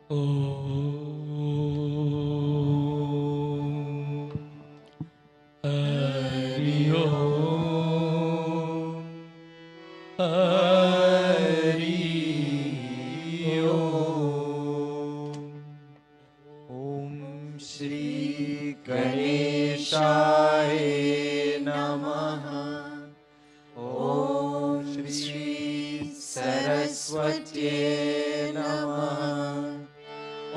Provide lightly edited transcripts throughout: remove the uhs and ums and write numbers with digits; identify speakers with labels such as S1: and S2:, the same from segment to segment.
S1: Om Hari Om Hari Om.
S2: Om Shri Ganeshaya Namaha. Om Shri Saraswati Namaha.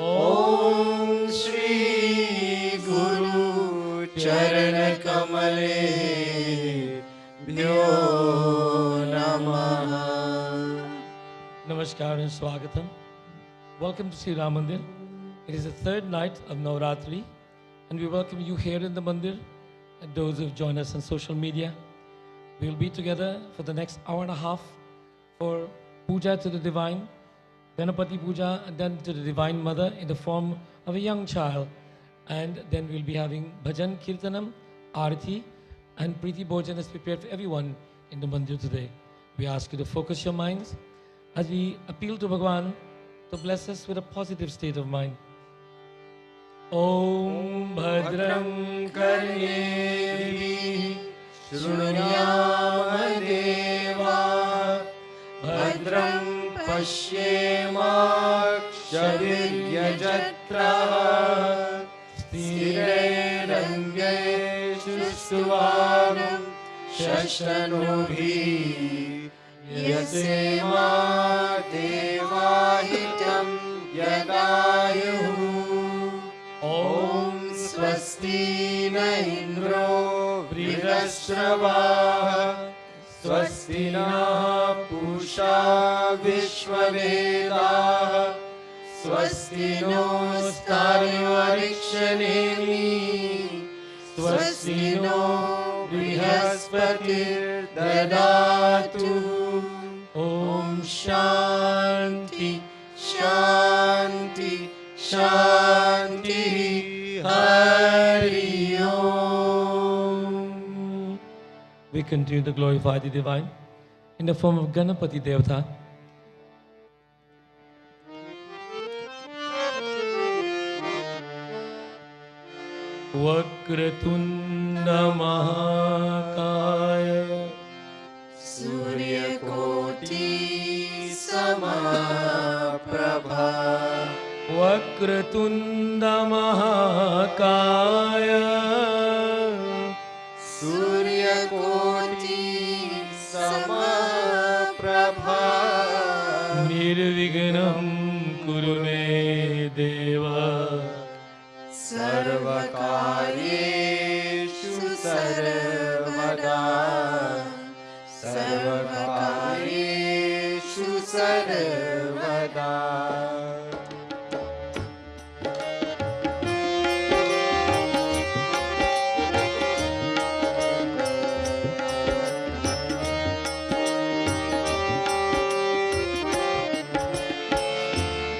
S2: Om Shri Guru Charan Kamale Bhyo Namaha.
S1: Namaskar and Swagatam. Welcome to Sri Ram Mandir. It is the third night of Navratri, and we welcome you here in the Mandir and those who have joined us on social media. We will be together for the next hour and a half for Puja to the Divine, Ganapati Puja, and then to the Divine Mother in the form of a young child. And then we'll be having Bhajan, Kirtanam, Arati, and Preeti Bhojan is prepared for everyone in the Mandir today. We ask you to focus your minds as we appeal to Bhagwan to bless us with a positive state of mind. Om Bhadram
S2: Karnevi Shrunuyama Deva Bhadram Pashyemakshaviryajatra Sthirairangeshu Suvanam Shashanubhi Yasema Devahitam Yadayuhu. Om Swasti na Indro Vrigashravaha Swasti na Pusha Vishwavedaha Swasti no Starivarikshanemi Swasti no Brihaspatir Dadatu. Om Shanti Shanti Shanti Hari Om.
S1: We continue to glorify the Divine in the form of Ganapati Devata. Vakratunda Mahakaya
S2: Surya Koti Samaprabha
S1: Vakratunda Mahakaya
S2: Surya Koti Samaprabha
S1: Nirvignam Kuru Me Deva
S2: Sarvakaryeshu Sarvada Sarvakaryeshu Sarvada.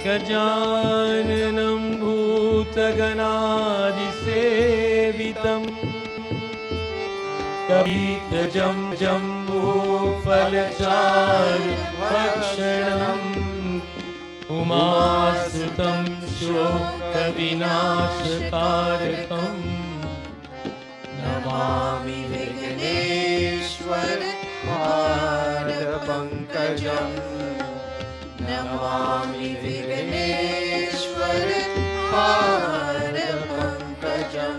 S1: Gajananam Bhutaganadisevitam Kapitajam Jambu Falachar Vakshanam Umasutam Shokavinashakarakam
S2: Namami Vigneshwar Pankajam Namami Vigneshwar Pankajam.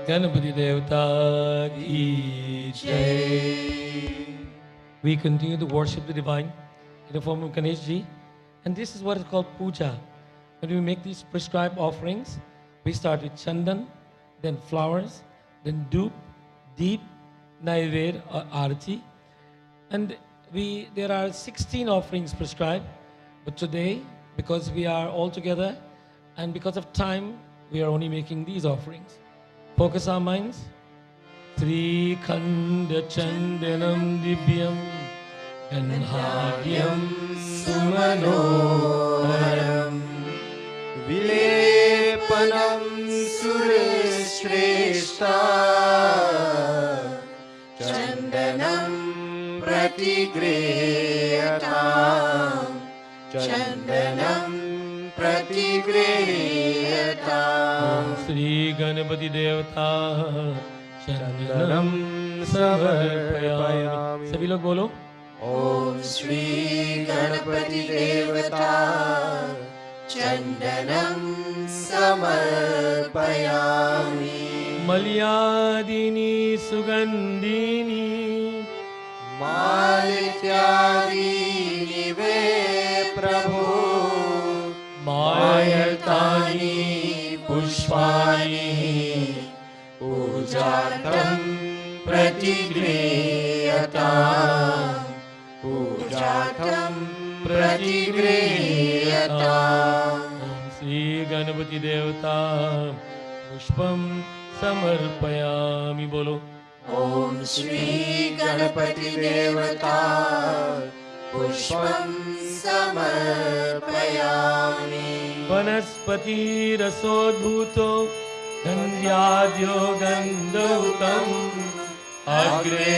S1: Ganapati Devata ki Jai. We continue to worship the Divine in the form of Ganeshji, and this is what is called Puja. When we make these prescribed offerings, we start with Chandan, then flowers, then Doop, Deep, Naived or Arati. And there are 16 offerings prescribed, but today, because we are all together and because of time, we are only making these offerings. Focus our minds. Sri Khanda Chandanam Divyam Ganharyam
S2: Sumanoharam Vilepa चन्दनं सुरश्रेष्ठा चन्दनं प्रतिगृह्यताम् चन्दनं प्रतिगृह्यताम्
S1: Shri Ganpati देवता चंदनम समर्पयामि। सभी लोग बोलो
S2: ओम श्री गणपति देवता चंदनं समर्पयामि।
S1: मल्यादिनी सुगंधिनी
S2: मालित्यादीनि वे प्रभो मायतानि पुष्पाणि पूजार्थं प्रतिगृह्यताम् पूजार्थं प्रतिगृह्यताम्।
S1: ओम श्री गणपति देवता पुष्पम समर्पयामि। बोलो
S2: ओम श्री गणपति देवता पुष्पं समर्पयामि।
S1: वनस्पति रसोद्भूतो गन्ध्याद्यो गन्धौतम् अग्रे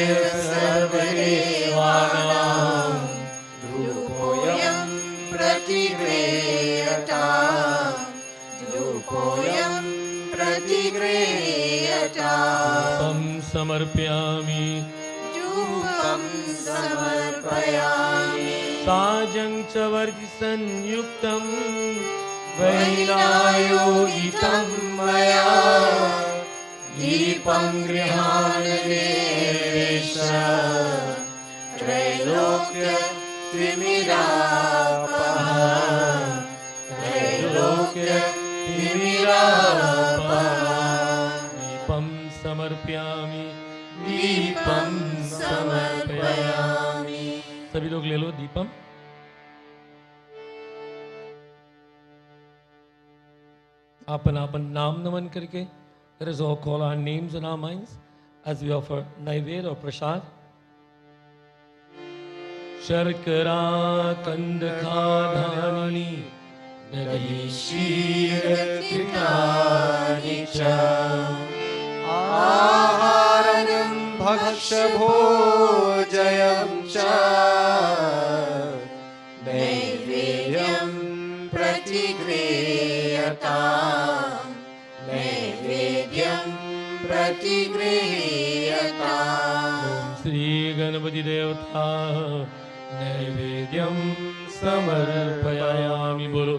S1: सर्वदेवानां
S2: धूपोऽयं प्रतिगृह्यताम् धूपोऽयं प्रतिगृह्यताम्।
S1: धूपं समर्पयामि
S2: धूपं समर्पयामि।
S1: साजं च वर्गसंयुक्तं
S2: वैनायोगितं मया दीपं गृहाण देवेश त्रैलोक्य तिमिरापः त्रैलोक्य तिमिरापः।
S1: दीपं समर्पयामि
S2: दीपं समर्पयामि।
S1: सभी लोग ले लो दीपम। अपन अपन नाम नमन करके let us all call our names in our minds as we offer naivedya or prasad. शर्करा कंदखाधानी दही
S2: क्षीरतितानि च आहारं भक्षभोजयं च नैवेद्यं प्रतिगृह्यताम् नैवेद्यं प्रतिगृह्यताम्।
S1: श्री गणपति देवता नैवेद्यं समर्पयामि। बोलो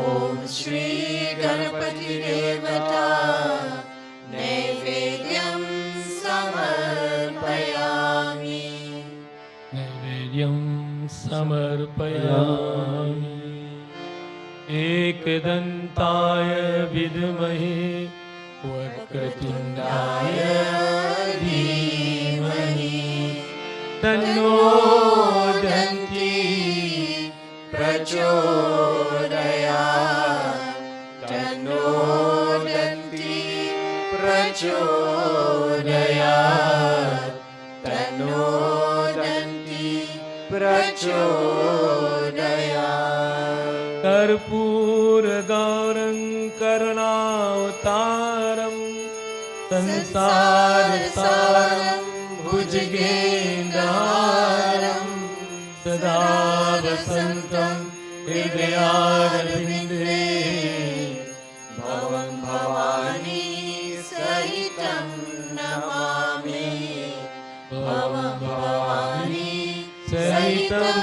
S2: ओम श्री गणपति देवता नैवेद्यं समर्पयामि
S1: नैवेद्यं समर्पयामि। एकदन्ताय विद्महे वक्रतुण्डाय
S2: धीमहि
S1: तन्नो
S2: दन्ति प्रचोदयात् तन्नो दन्ति प्रचोदयात् तन्नो दन्ति प्रचोदयात्।
S1: कर्पूरगौरं करुणावतारं संसारसारं भुजगेन्द्रहारं सदा वसन्तं हृदयारविन्दे
S2: भवं भवानी सहितं नमामि भवं भवानी
S1: सहितं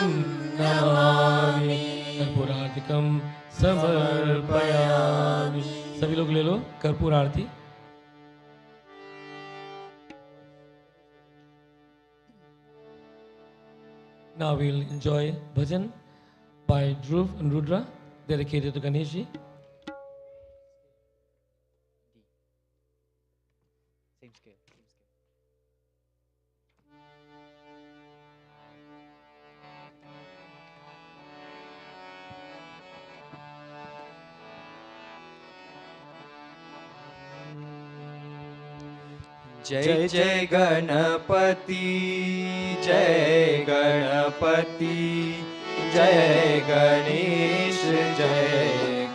S1: नमामि। कर्पूरार्तिकं समर्पयामि। सभी लोग ले लो कर्पूर आरती। Now we'll enjoy bhajan by Dhruv and Rudra dedicated to Ganeshji.
S3: Same scale. जय जय गणपति जय गणपति जय गणेश जय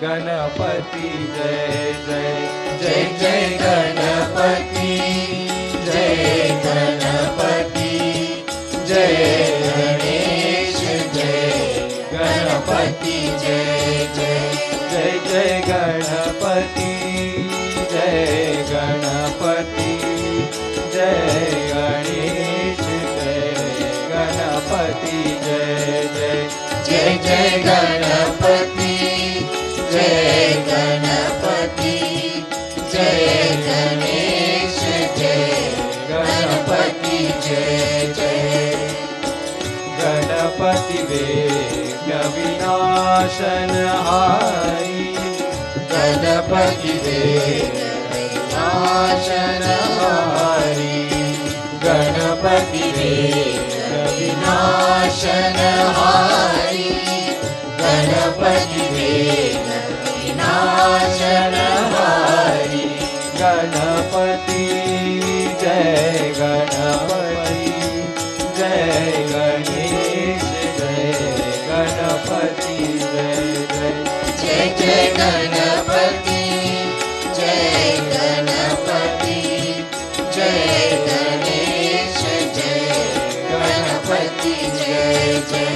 S3: गणपति जय जय
S2: जय जय गणपति जय गणपति जय गणेश जय गणपति जय जय
S3: जय जय गणपति जय गणपति जय गणेश जय गणपति जय जय
S2: जय जय गणपति जय गणपति जय गणेश जय गणपति जय जय
S3: गणपति विघ्न विनाशन हारी
S2: गणपति विनाशन हारी गणपति विनाशन हारी गणपति विनाशन हारी
S3: गणपति जय गणपति जय गणेश जय गणपति जय जय
S2: जय जय गणपति जय गणपति जय गणेश जय गणपति जय जय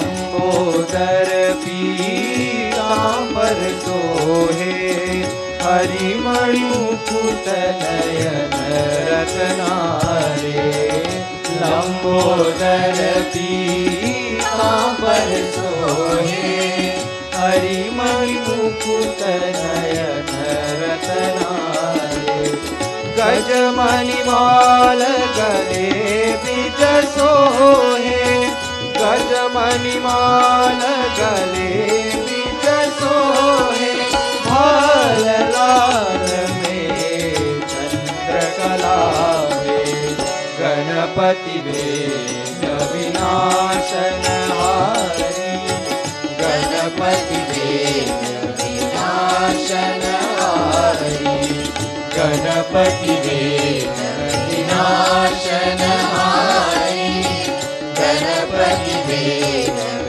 S3: लंबोदर पीतांबर सोहे हरिमणि मुकुट नयन रत्नारे लंबोदर पीतांबर सोहे हरिमणि मुकुट नयन रत्नारे गजमणि माल गले बिज सोहे गजमणि माल गले बिज सोहे भाल लाल में चंद्रकला में गणपति विघ्न विनाशन हारी
S2: गणपति विनाशन हारी गणपति विनाशन हारी गणपति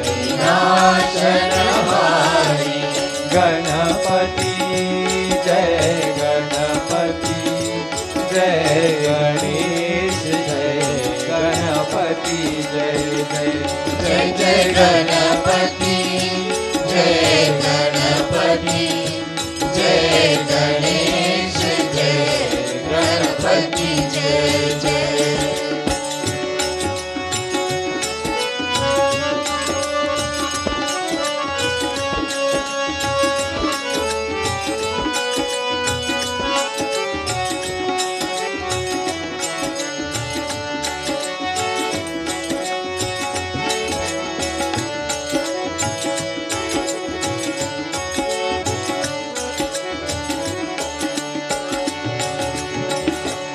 S2: विनाशन हारी
S3: गणपति जय गणपति जय गणेश जय गणपति जय जय
S2: जय जय गणपति जय गणपति जय गणेश जय गणपति जय जय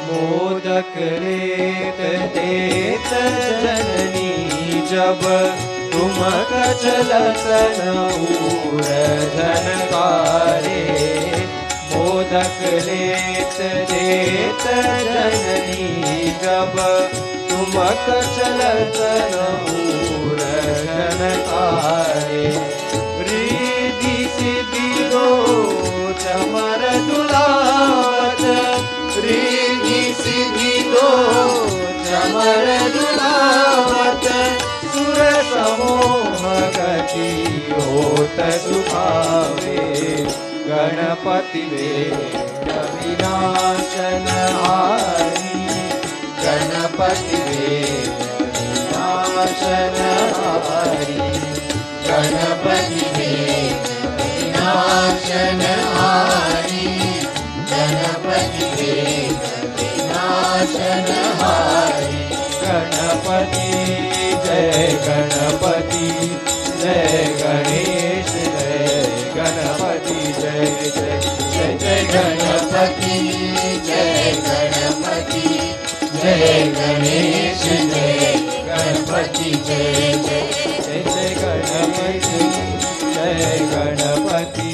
S3: मोदक लेत देत जननी जब तुम कचलत नूर झनकारे मोदक लेत देत जननी जब तुम कचलत नूर झनकारे रिद्धि सिद्धि दो चमर दुलावत
S2: रिद्धि सिद्धि दो चमर दुलावत
S3: सुर समूह गति होत सुभावे गणपति विघ्न विनाशन हारी
S2: गणपति विनाशन हारी गणपति विनाशन हारी गणपति विनाशन हारी
S3: गणपति जय गणपति जय गणेश जय गणपति जय जय जय जय
S2: गणपति जय गणपति जय गणेश जय गणपति जय जय
S3: जय जय गणपति जय गणपति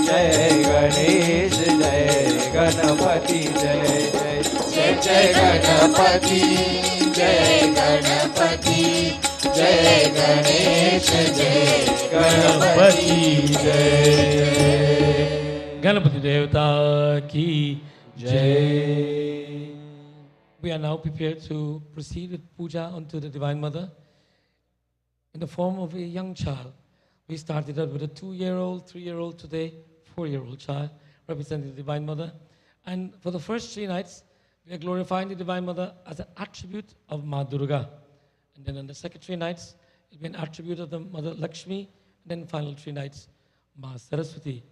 S3: जय गणेश जय गणपति जय जय
S2: जय जय गणपति जय गणपति जय गणेश जय गणपति जय
S1: गणपति देवता की जय. We are now prepared to proceed with puja unto the Divine Mother in the form of a young child. We started out with a 2-year-old, 3-year-old, today 4-year-old child representing the Divine Mother. And for the first 3 nights, we are glorifying the Divine Mother as an attribute of Ma Durga. And then on the second 3 nights, it will be an attribute of the Mother Lakshmi. And then final 3 nights, Ma Saraswati.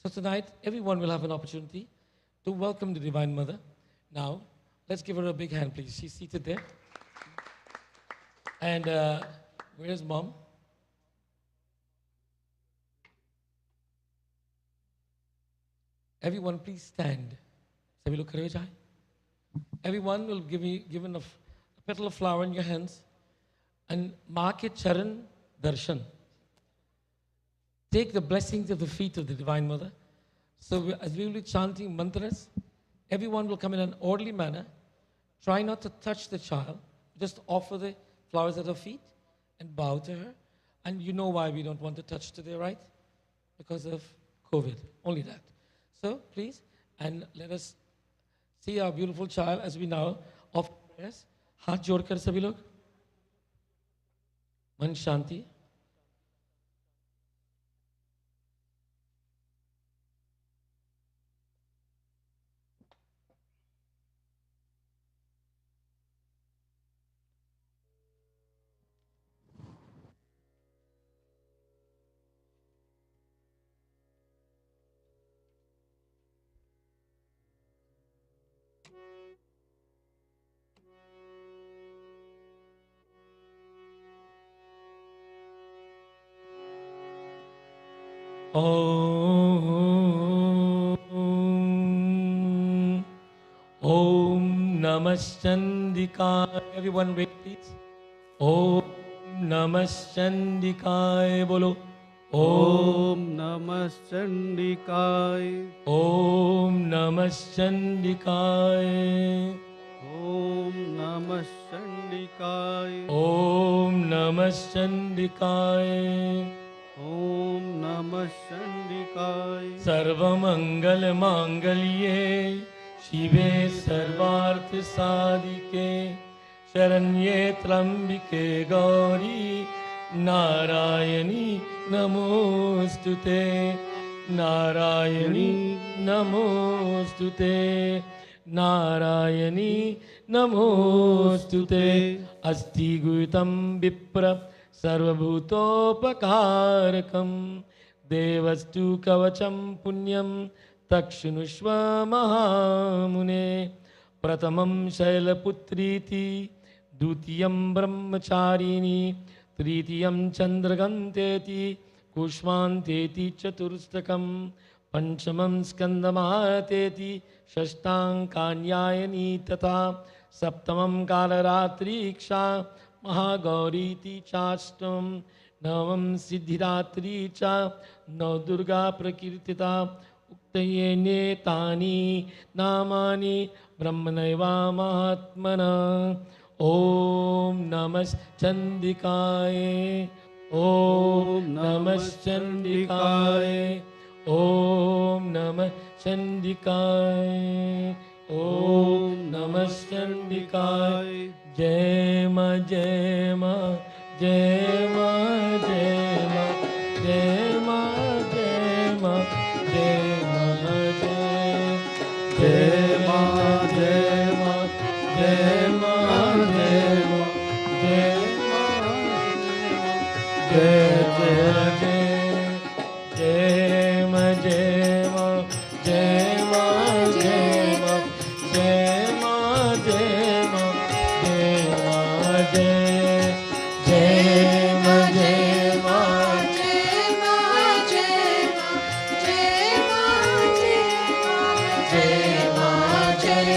S1: So tonight, everyone will have an opportunity to welcome the Divine Mother. Now, let's give her a big hand, please. She's seated there. And where's Mom? Everyone, please stand. Sabhi log khade ho jaye. Everyone will given a petal of flower in your hands and mark it charan darshan. Take the blessings of the feet of the Divine Mother. So as we will be chanting mantras, everyone will come in an orderly manner. Try not to touch the child. Just offer the flowers at her feet and bow to her. And you know why we don't want to touch today, right? Because of COVID. Only that. So please, and let us see our beautiful child as we now offer prayers. Haath jod kar sabhi log. Man shanti. Om Namah Chandikaya. Everyone wait please. Om Namah Chandikaya. Bolo.
S4: Om Namah Chandikaya.
S1: Om Namah Chandikaya.
S4: Om Namah Chandikaya.
S1: Om Namah Chandikaya.
S4: Om Namah Chandikaya.
S1: सर्वमंगल मांगल्ये शिवे सर्वार्थ साधिके शरण्ये त्र्यंबिके गौरी नारायणी नमोस्तुते नारायणी नमोस्तुते नारायणी नमोस्तुते अस्ति गुरुतं विप्र सर्वभूतोपकारकं देवस्तु कवचं पुण्यं तक्षुनुष्व महामुने प्रथमं शैलपुत्रीति द्वितीयं ब्रह्मचारिणी तृतीयं चन्द्रगन्तेति कुष्मान्तेति चतुर्स्थकं पंचमं स्कन्दमातेति षष्ठाङ्कान्यायनी तथा सप्तमं कालरात्रीक्षा महागौरीति चाष्टमं नवम सिद्धिदात्री च नवदुर्गा प्रकीर्तिता उक्तयेनेतानि नामानि ब्रह्मणैवा महात्मना. ओम नमः चंडिकाय. ओम नमः चंडिकाय. ओम नमः चंडिकाय. ओम नमः चंडिकाय. जय मां जय मां जय मां जय मां जय मां जय मां जय मां जय मां जय मां जय मां जय मां जय मां जय मां जय मां जय मां जय मां जय मां जय मां जय मां जय जय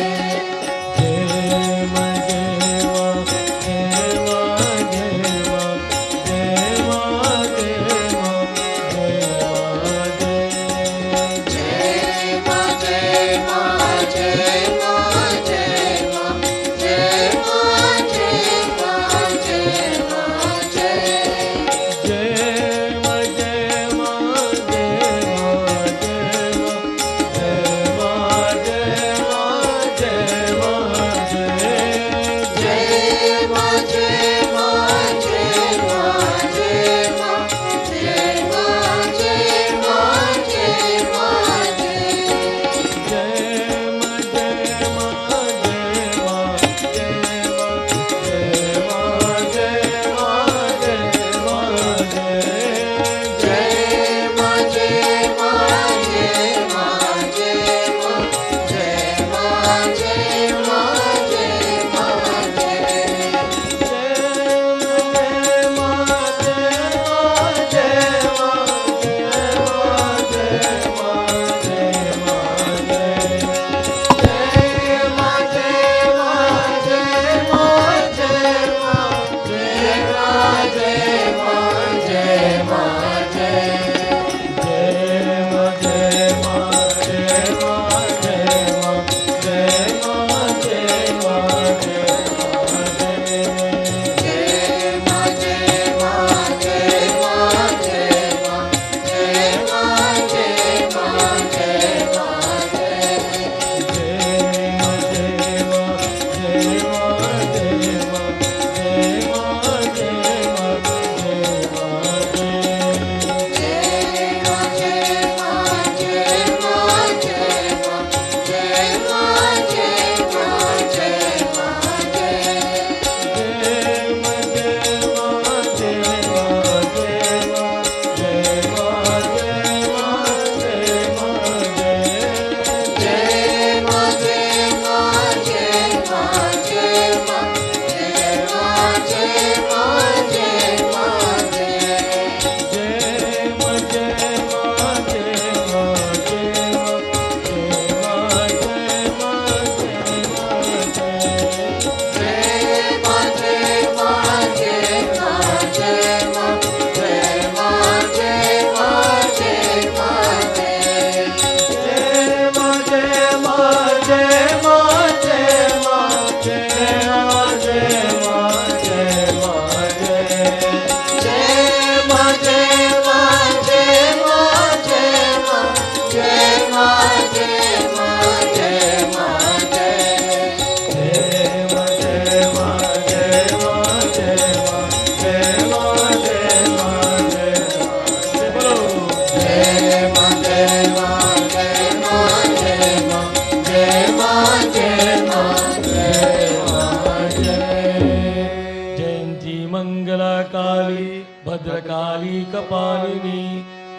S1: भद्रकाली कपालिनी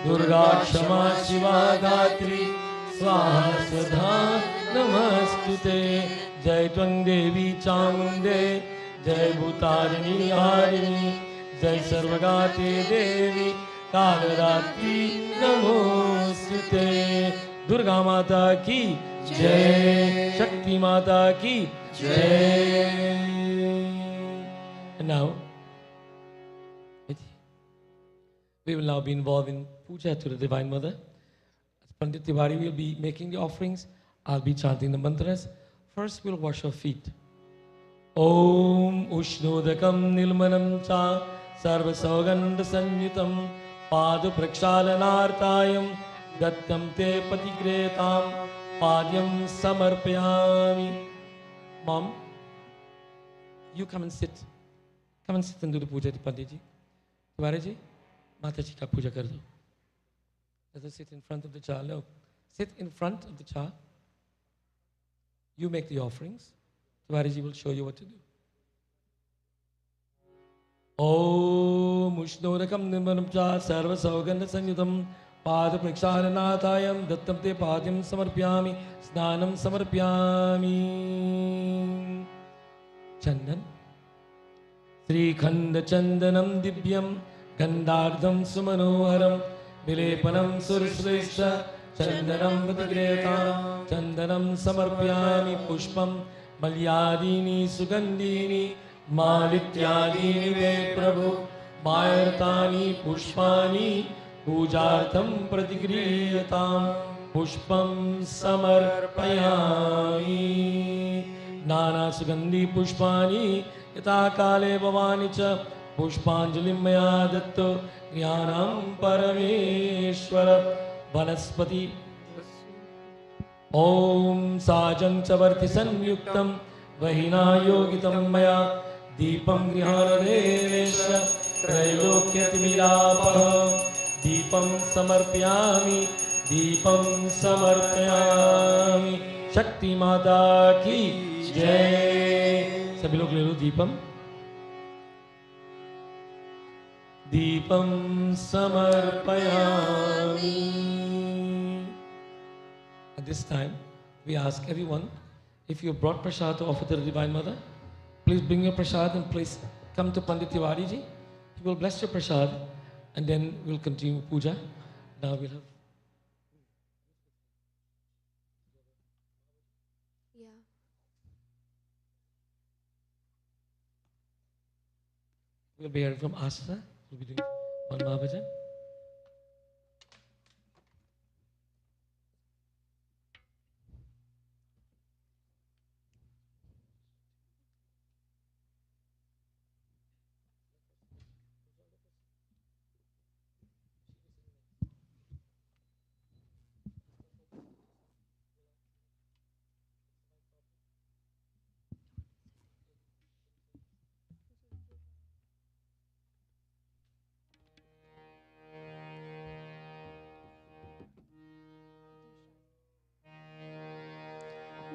S1: दुर्गा क्षमा शिवा धात्री स्वाहा स्वधा नमस्तुते। जय त्वं देवी चामुंडे जय भूतारिणी हारिणी जय सर्वगाते देवी कालरात्रि नमोस्तुते। दुर्गा माता की जय, शक्ति माता की जय। And now we will now be involved in puja to the Divine Mother. Pandit Tiwari will be making the offerings. I'll be chanting the mantras. First, we'll wash our feet. Om Ushnodakam Nilmanam Cha Sarva Saugandha Sanyutam Padu Prakshalanartayam Dattam Te Patigretam Padyam Samarpayami. Mom, you come and sit. Come and sit and do the puja to Panditji. Tiwari ji, Mataji ka puja kar do. Let us sit in front of the cha. No, sit in front of the cha. You make the offerings. Tiwari ji will show you what to do. Om Ushnodakam Nimbanam Cha Sarva Saugandha Sanyutam Pada Prakshalanatayam Dattam Te Padyam Samarpyami Snanam Samarpyami. Chandan Sri Khanda Chandanam Divyam Gandhardham Sumanoharam Vilepanam Sursresha Chandanam Vatigreta Chandanam Samarpyami Pushpam Malyadini Sugandhini Malityadini Ve Prabhu Mayartani Pushpani Pujartham Pratigriyatam Pushpam Samarpayami Nana Sugandhi Pushpani Yata Kale Bhavani Cha Pushpanjalim Maya Datto Jnanam Parameshwara Vanaspati Om Sajam Chavarti Sanyuktam Vahina Yogitam Maya Deepam Grihana Devesha Trailokyati Mirapaham Deepam Samarpyami Deepam Samarpyami Shakti Mata Ki Jai. सभी लोग ले लो Deepam. Deepam Samarpayami. At this time, we ask everyone, if you brought prasad to offer to the Divine Mother, please bring your prasad and please come to Pandit Tiwari ji. He will bless your prasad and then we'll continue puja. Now we'll have. We'll be hearing from Asra. We'll be doing one Mahabhajan.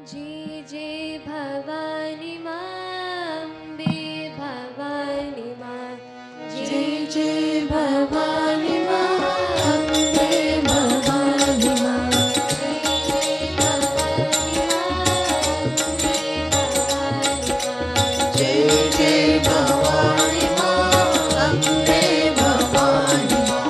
S5: जय जय भवानी मां अम्बे भवानी मां जय जय भवानी मां अम्बे भवानी मां जय जय भवानी मां अम्बे भवानी मां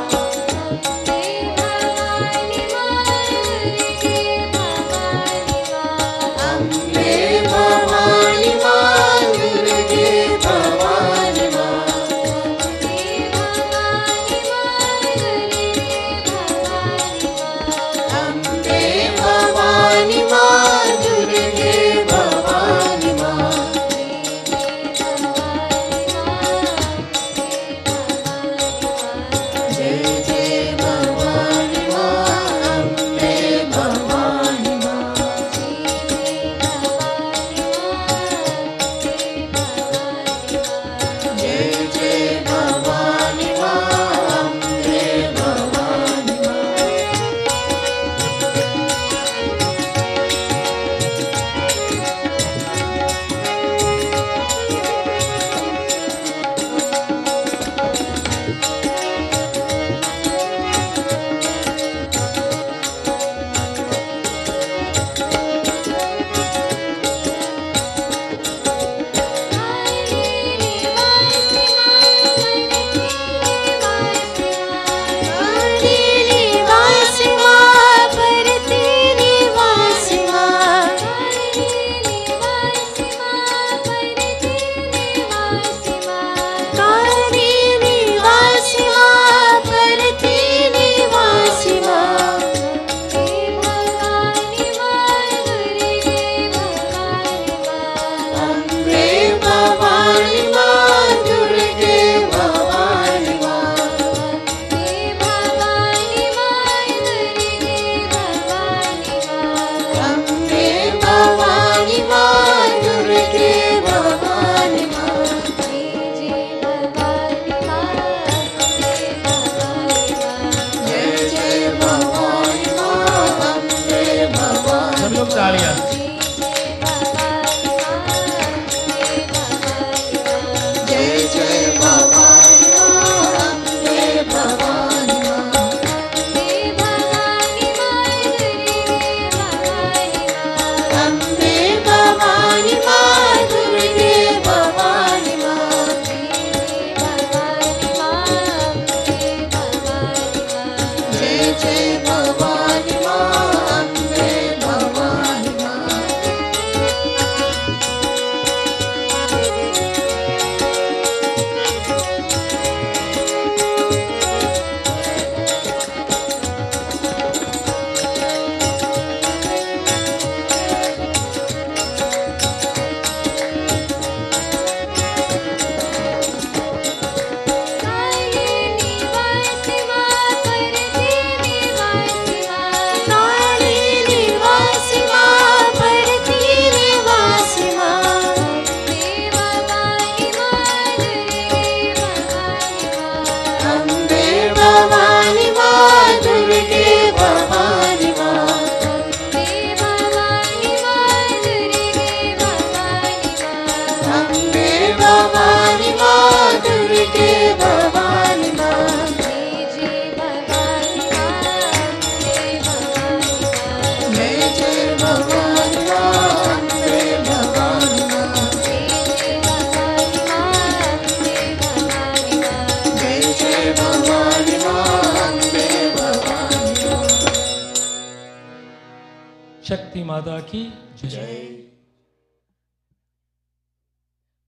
S1: शक्ति माता की जय.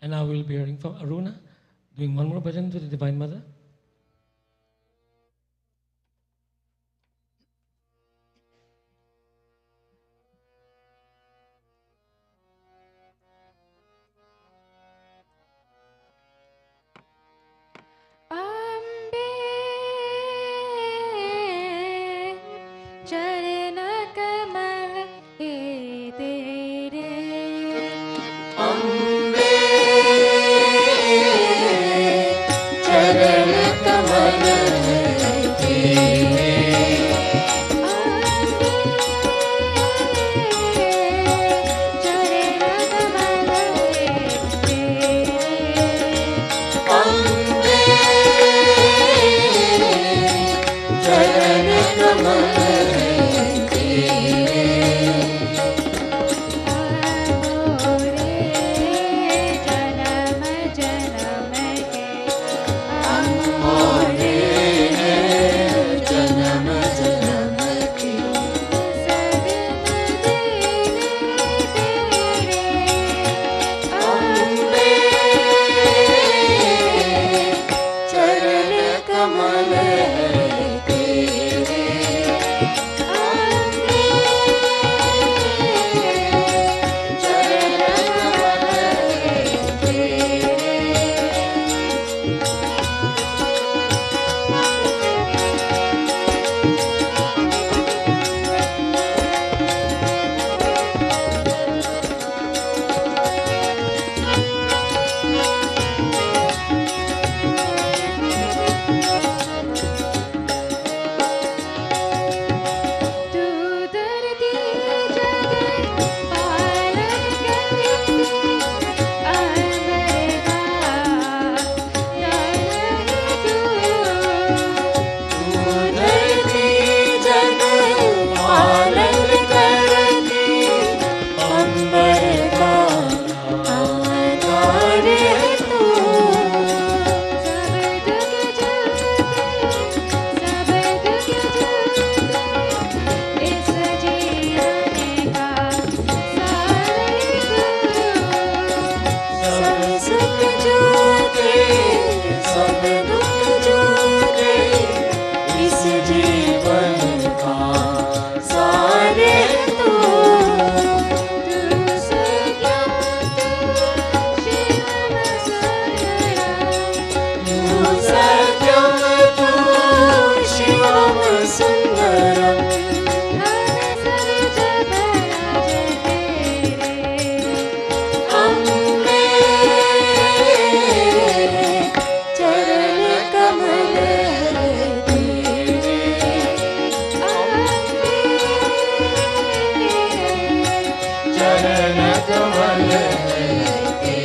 S1: And now we'll be hearing from Aruna, doing one more bhajan to the Divine Mother.
S5: Ambe चरण कमल हे तेरे
S2: अम्बे चरण कमल है तेरे
S5: अम्बे चरण कमल हे तेरे अम्बे चरण कमल
S2: अम्बे जन्म जन्म के अम्बे चरण कमल है तेरे चरण कमल है तेरे
S5: तू धरती जगत पालन करती अमर का
S2: धरती जगत पालन करती अंबर का आधार तू
S5: सब दुख झूठे इस जीवन का सारे
S2: सब सुख जोते सब दुख जोते इस जीवन का सारे तू
S5: तू सत्यम तू शिवम सुंदरम
S2: तू सत्यम तू शिवम सुंदरम
S5: हम सब जब तेरे
S2: अम्बे चरण कमल है तेरे चरण कमल है तेरे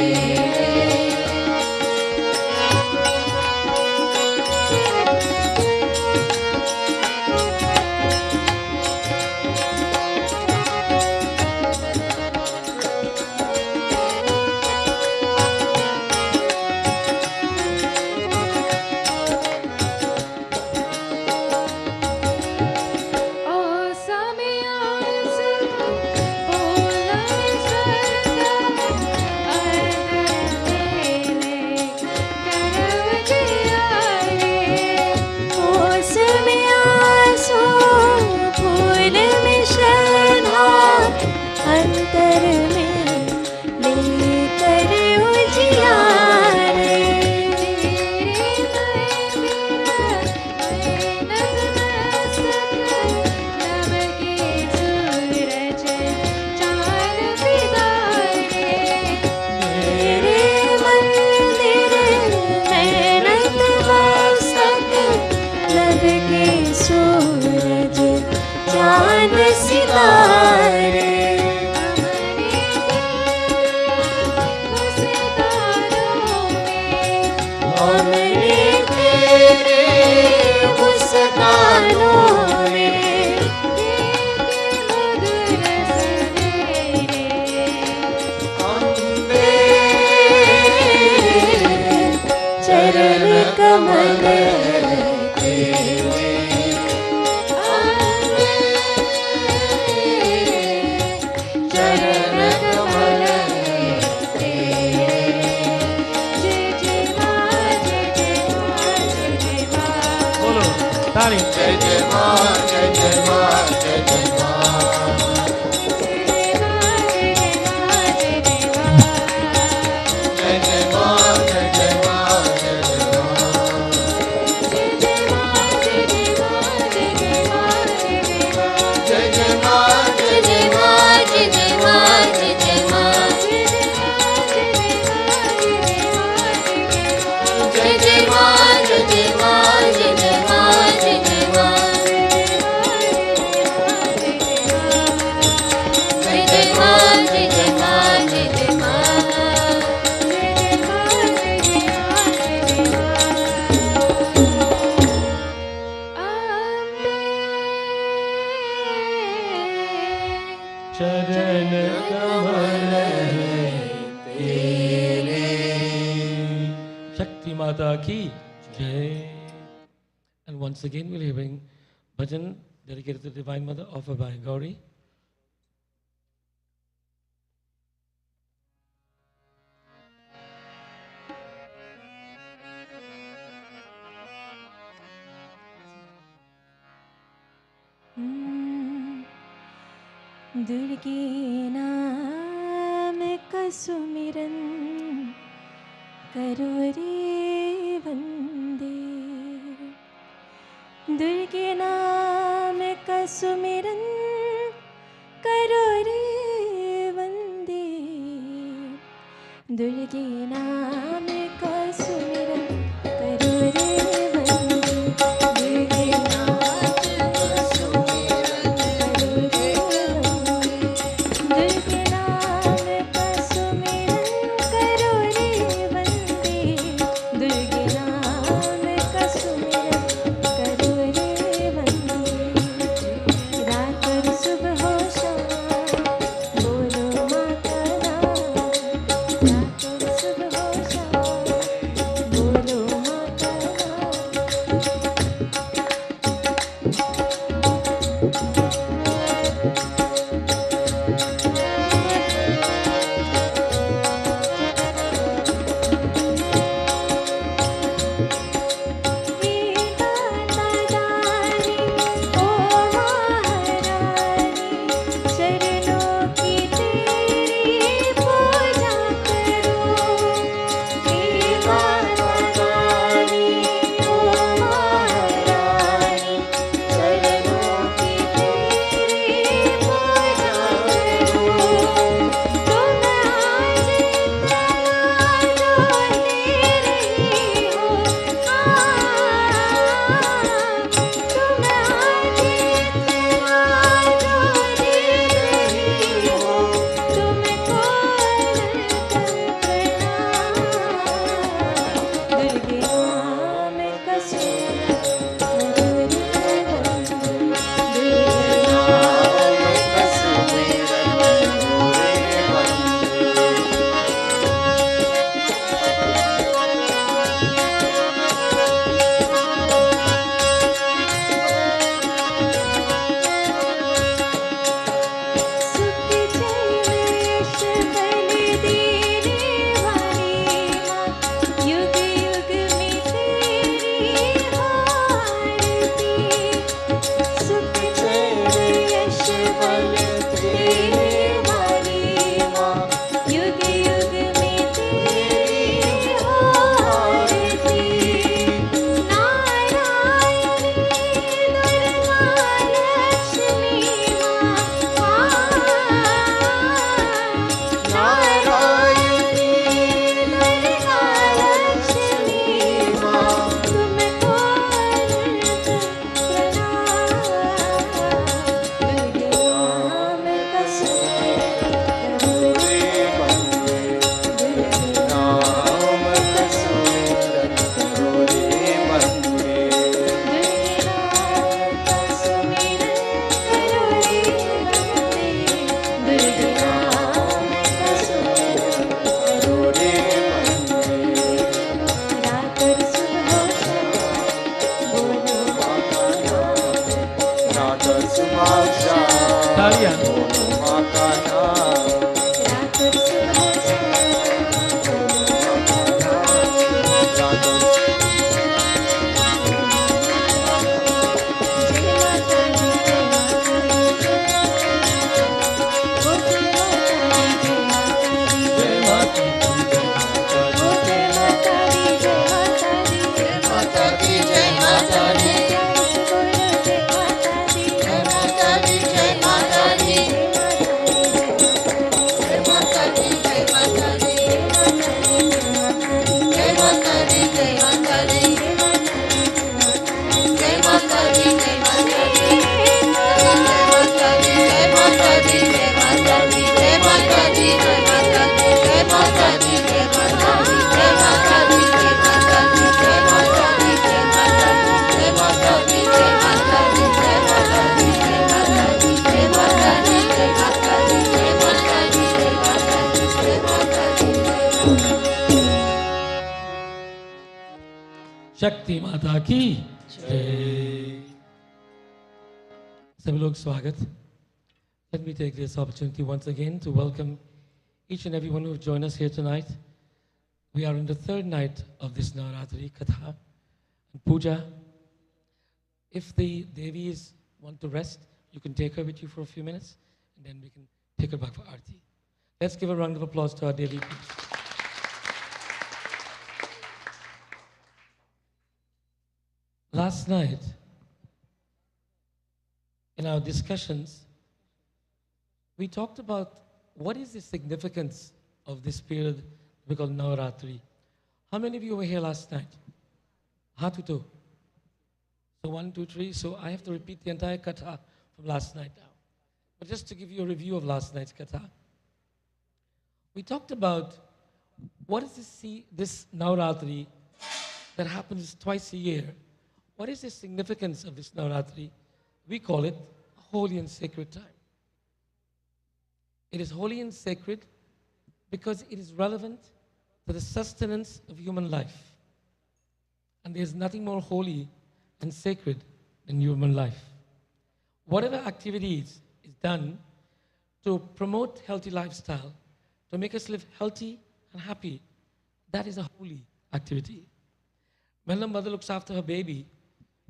S5: ओ समयास बोला सदा अंदर मेरे करवट आए
S2: ओस में आंसू फूल में श्रद्धा अंतर में लेकर उजियारे तेरे मंदिर में नतमस्तक लब के सूरज चांद सितारे हमने तेरे मुस्कानों में अम्बे चरण कमल है तेरे
S1: रानी
S3: जय जय माँ जय जय माँ जय जय माँ जय जय माँ जय जय माँ जय जय जय जय माँ जय जय माँ जय जय माँ जय जय माँ जय जय माँ जय जय माँ जय जय माँ जय जय माँ जय जय माँ जय जय माँ जय जय माँ
S1: चरण कमल है तेरे शक्ति माता की जय. And once again we're hearing bhajan dedicated to the Divine Mother offered by Gauri.
S5: दुर्गे नाम का सुमिरन करो रे वंदे. दुर्गे नाम का सुमिरन करो रे वंदे. दुर्गे नाम का सुमिरन करो रे वंदे. दुर्गे नाम का सुमिरन करो रे वंदे. दुर्गे नाम का सुमिरन करो रे वंदे. दुर्गे नाम का सुमिरन करो रे वंदे. रात और सुबह हो शाम बोलो माँ का नाम. रात और सुबह हो शाम
S1: शक्ति माता की जय। सभी लोग स्वागत. Let me take this opportunity once again to welcome each and everyone who have joined us here tonight. We are on the third night of this Navratri Katha and Puja. If the Devis want to rest, you can take her with you for a few minutes and then we can take her back for Aarti. Let's give a round of applause to our Devi, please. Last night, in our discussions, we talked about what is the significance of this period we call Navratri. How many of you were here last night? Hatuto. So 1, 2, 3. So I have to repeat the entire katha from last night now. But just to give you a review of last night's katha, we talked about what is this Navratri that happens twice a year. What is the significance of this Navratri? We call it a holy and sacred time. It is holy and sacred because it is relevant to the sustenance of human life. And there is nothing more holy and sacred than human life. Whatever activities is done to promote healthy lifestyle, to make us live healthy and happy, that is a holy activity. When a mother looks after her baby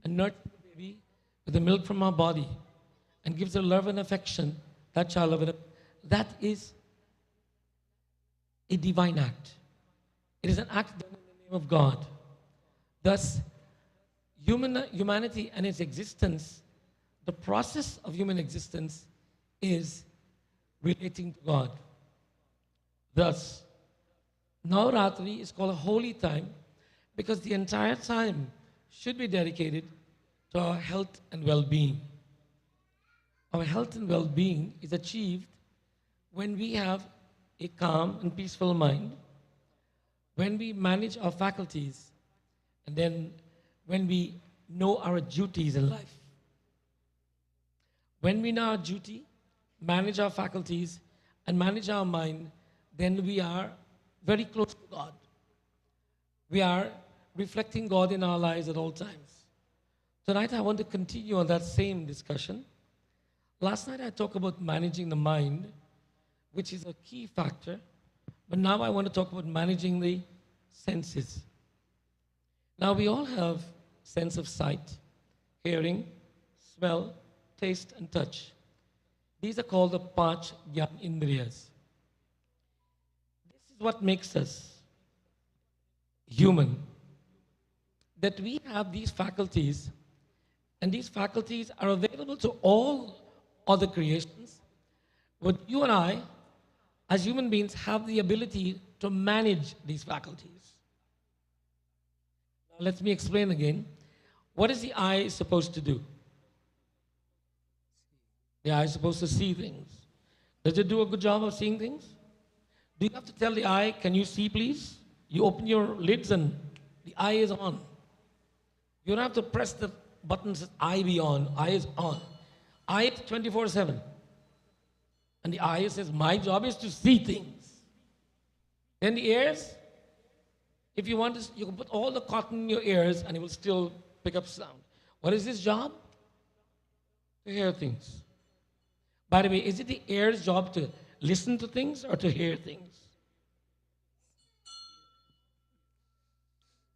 S1: and nurtures the baby with the milk from her body and gives her love and affection, that child love and that is a divine act. It is an act done in the name of God. Thus, humanity and its existence, the process of human existence is relating to God. Thus, Navratri is called a holy time because the entire time should be dedicated to our health and well-being. Our health and well-being is achieved when we have a calm and peaceful mind, when we manage our faculties, and then when we know our duties in life. When we know our duty, manage our faculties, and manage our mind, then we are very close to God. We are reflecting God in our lives at all times. Tonight I want to continue on that same discussion. Last night I talked about managing the mind, which is a key factor, but now I want to talk about managing the senses. Now we all have sense of sight, hearing, smell, taste, and touch. These are called the Panch Gyan Indriyas. This is what makes us human, that we have these faculties, and these faculties are available to all other creations, but you and I, as human beings, have the ability to manage these faculties. Now, let me explain again. What is the eye supposed to do? The eye is supposed to see things. Does it do a good job of seeing things? Do you have to tell the eye, can you see please? You open your lids and the eye is on. You don't have to press the button that says eye be on, eye is on. Eye is 24/7. And the eye says, my job is to see things. Then the ears, if you want to, you can put all the cotton in your ears and it will still pick up sound. What is his job? To hear things. By the way, is it the ear's job to listen to things or to hear things?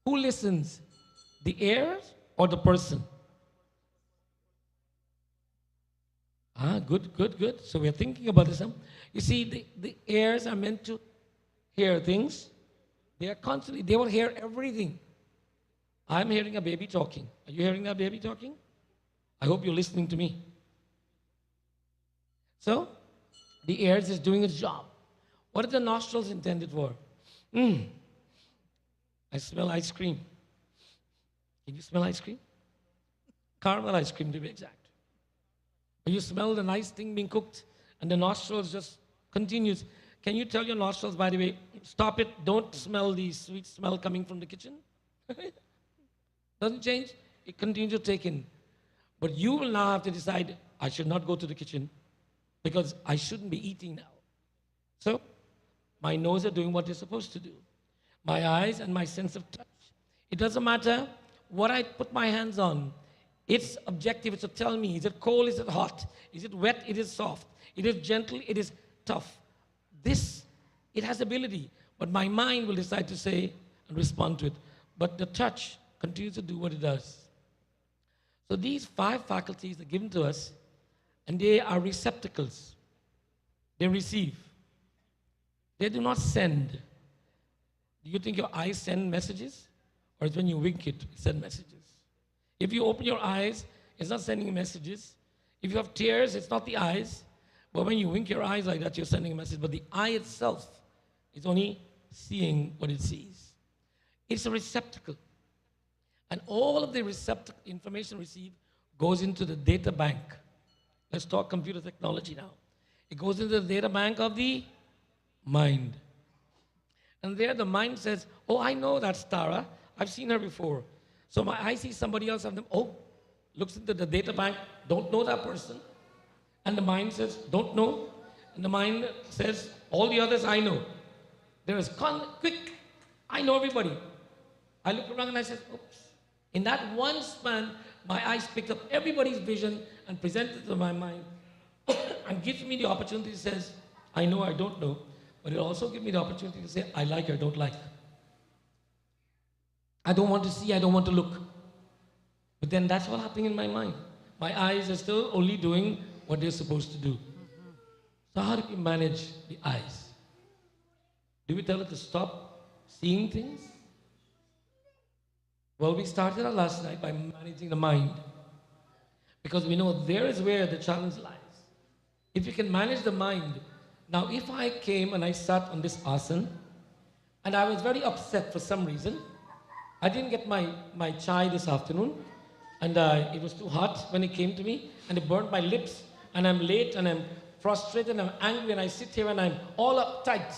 S1: Who listens? The ears or the person? Good. So we're thinking about this. You see, the ears are meant to hear things. They are constantly, they will hear everything. I'm hearing a baby talking. Are you hearing that baby talking? I hope you're listening to me. So, the ears is doing its job. What are the nostrils intended for? I smell ice cream. Can you smell ice cream? Caramel ice cream to be exact. You smell the nice thing being cooked and the nostrils just continues. Can you tell your nostrils, by the way, stop it, don't smell the sweet smell coming from the kitchen? Doesn't change, it continues to take in. But you will now have to decide, I should not go to the kitchen because I shouldn't be eating now. So, My nose are doing what they're supposed to do. My eyes and my sense of touch. It doesn't matter what I put my hands on. Its objective is to tell me, is it cold, is it hot? Is it wet, it is soft? It is gentle, it is tough. This, it has ability, but my mind will decide to say and respond to it. But the touch continues to do what it does. So these 5 faculties are given to us, and they are receptacles. They receive. They do not send. Do you think your eyes send messages? Or it's when you wink it send messages? If you open your eyes, it's not sending messages. If you have tears, it's not the eyes. But when you wink your eyes like that, you're sending a message. But the eye itself is only seeing what it sees. It's a receptacle. And all of the information received goes into the data bank. Let's talk computer technology now. It goes into the data bank of the mind. And there the mind says, oh, I know that's Tara. I've seen her before. So my eye sees somebody else and them, oh, looks into the data bank, don't know that person. And the mind says, don't know. And the mind says, all the others I know. There is quick, I know everybody. I look around and I said, oops. In that one span, my eyes picked up everybody's vision and presented it to my mind and gives me the opportunity to say, I know, I don't know. But it also gives me the opportunity to say, I like or don't like. I don't want to see, I don't want to look. But then that's what happening in my mind. My eyes are still only doing what they're supposed to do. So how do we manage the eyes? Do we tell it to stop seeing things? Well, we started out last night by managing the mind. Because we know there is where the challenge lies. If you can manage the mind. Now, if I came and I sat on this asana, and I was very upset for some reason, I didn't get my chai this afternoon, and it was too hot when it came to me, and it burned my lips, and I'm late, and I'm frustrated, and I'm angry, and I sit here, and I'm all uptight.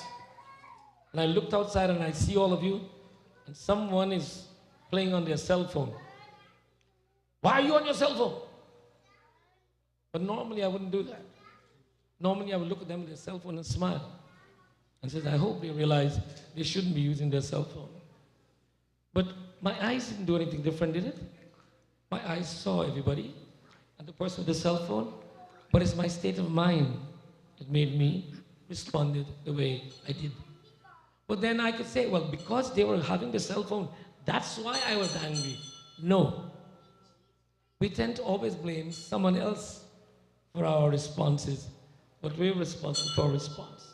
S1: And I looked outside, and I see all of you, and someone is playing on their cell phone. Why are you on your cell phone? But normally I wouldn't do that. Normally I would look at them with their cell phone and smile and say, I hope they realize they shouldn't be using their cell phone. But my eyes didn't do anything different, did it? My eyes saw everybody and the person with the cell phone, but it's my state of mind that made me respond the way I did. But then I could say, well, because they were having the cell phone, that's why I was angry. No. We tend to always blame someone else for our responses, but we're responsible for our response.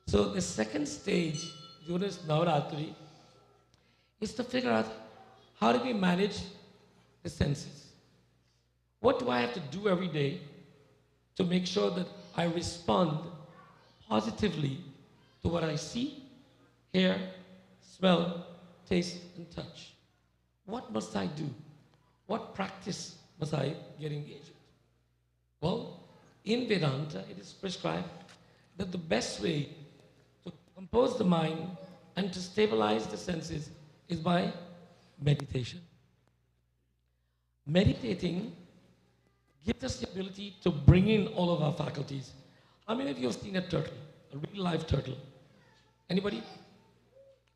S1: So the second stage during this Navratri is to figure out how do we manage the senses. What do I have to do every day to make sure that I respond positively to what I see, hear, smell, taste, and touch? What must I do? What practice must I get engaged with? Well, in Vedanta, it is prescribed that the best way to compose the mind and to stabilize the senses is by meditation. Meditating gives us the ability to bring in all of our faculties. How many of you have seen a turtle, a real live turtle? Anybody?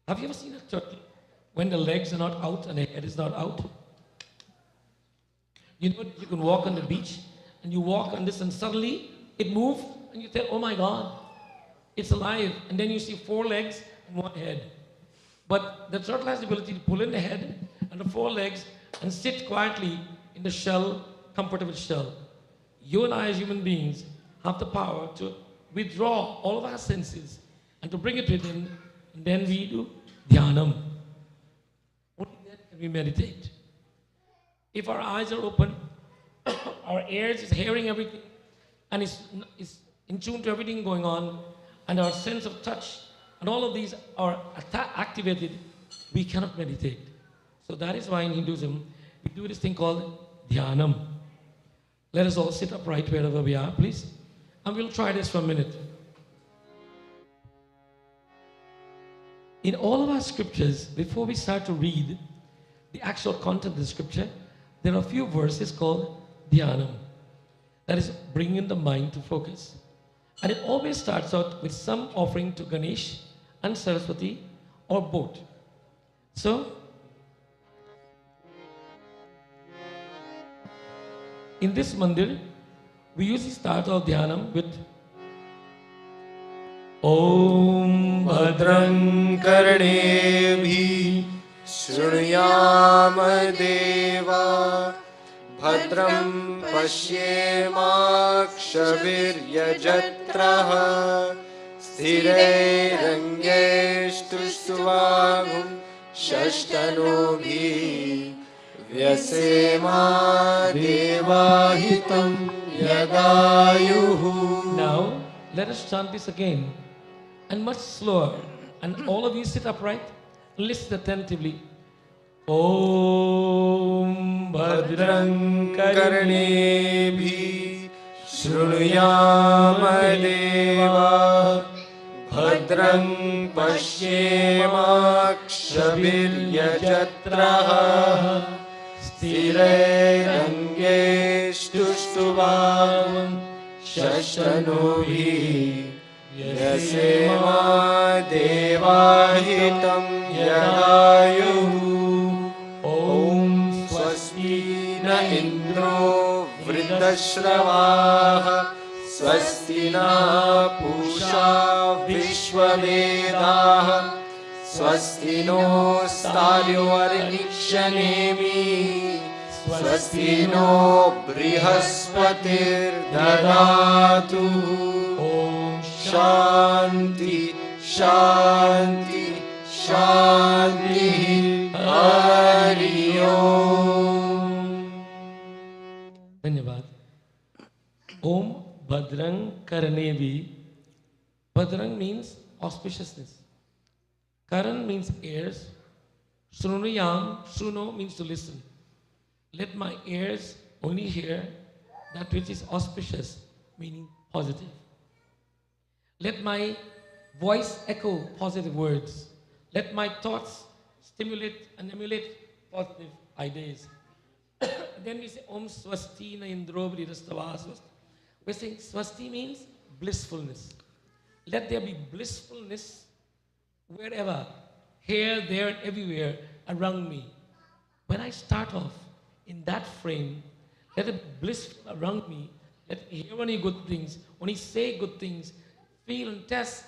S1: Have you ever seen a turtle when the legs are not out and the head is not out? You know, you can walk on the beach and you walk on this and suddenly it moves and you think, oh my God, it's alive. And then you see 4 legs and 1 head. But the turtle has the ability to pull in the head and the 4 legs and sit quietly in the shell, comfortable shell. You and I as human beings have the power to withdraw all of our senses and to bring it within, and then we do dhyanam. Only then can we meditate. If our eyes are open, our ears is hearing everything, and is in tune to everything going on, and our sense of touch, and all of these are activated, we cannot meditate. So that is why in Hinduism, we do this thing called dhyanam. Let us all sit upright wherever we are, please. And we'll try this for a minute. In all of our scriptures, before we start to read the actual content of the scripture, there are a few verses called dhyanam. That is bringing the mind to focus. And it always starts out with some offering to Ganesh and Saraswati or both. So, in this mandir, we usually start our dhyanam with Om
S2: भद्रं कर्णेभिः शृणुयाम देवा भद्रं पश्येमाक्षभिर्यजत्रः स्थिरैरङ्गैस्तुष्टुवागुं षष्ठनोभिः व्यसेमा देवाहितं यदायुः.
S1: Now, let us chant this again and much slower. And all of you sit upright, listen attentively. Om Bhadram
S2: कर्णेभिः शृणुयाम देवा भद्रं पश्येमाक्षभिर्यजत्रः स्थिरैरङ्गैस्तुष्टुवागुं षष्ठनोभिः व्यसेमा देवाहितं यदायुः. ॐ स्वस्ति न इन्द्रो वृद्धश्रवाः स्वस्ति नः पूषा विश्ववेदाः स्वस्ति नो स्थाल्योर्निक्षनेमिः स्वस्ति नो बृहस्पतिर्ददातु. शांति शांति शांति. हरि ओम.
S1: धन्यवाद. Om Bhadrang Karnevi. Bhadrang means auspiciousness. Karan means ears. Shrunuyam, Shruno means to listen. Let my ears only hear that which is auspicious, meaning positive. Let my voice echo positive words. Let my thoughts stimulate and emulate positive ideas. Then we say Om Swasti na Indro Vridastavah Swasti. We're saying Swasti means blissfulness. Let there be blissfulness wherever, here, there, and everywhere around me. When I start off in that frame, let it be blissful around me. Let me hear only good things, only say good things, feel and taste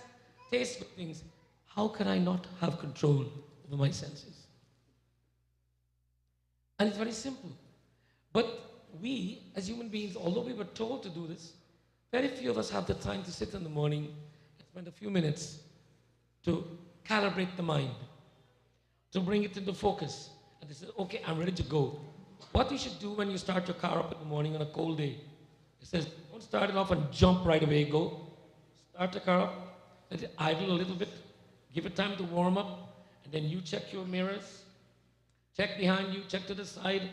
S1: good things. How can I not have control over my senses? And it's very simple. But we, as human beings, although we were told to do this, very few of us have the time to sit in the morning and spend a few minutes to calibrate the mind, to bring it into focus. And they say, okay, I'm ready to go. What you should do when you start your car up in the morning on a cold day, it says, don't start it off and jump right away, go. Start the car up, let it idle a little bit, give it time to warm up, and then you check your mirrors, check behind you, check to the side,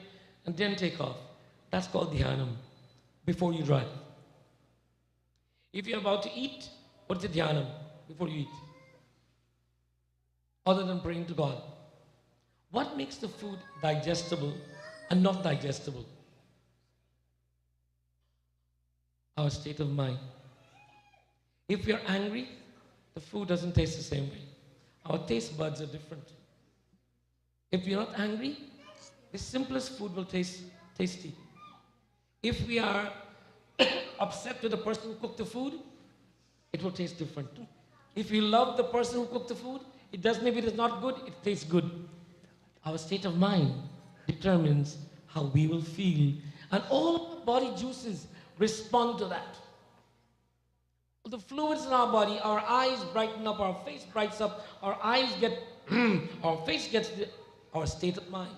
S1: and then take off. That's called dhyanam, before you drive. If you're about to eat, what's the dhyanam before you eat? Other than praying to God. What makes the food digestible and not digestible? Our state of mind. If we are angry, the food doesn't taste the same way. Our taste buds are different. If we are not angry, the simplest food will taste tasty. If we are upset with the person who cooked the food, it will taste different. If we love the person who cooked the food, it doesn't, if it is not good, it tastes good. Our state of mind determines how we will feel. And all of our body juices respond to that. The fluids in our body, our eyes brighten up, our face brightens up, our eyes get, our face gets our state of mind.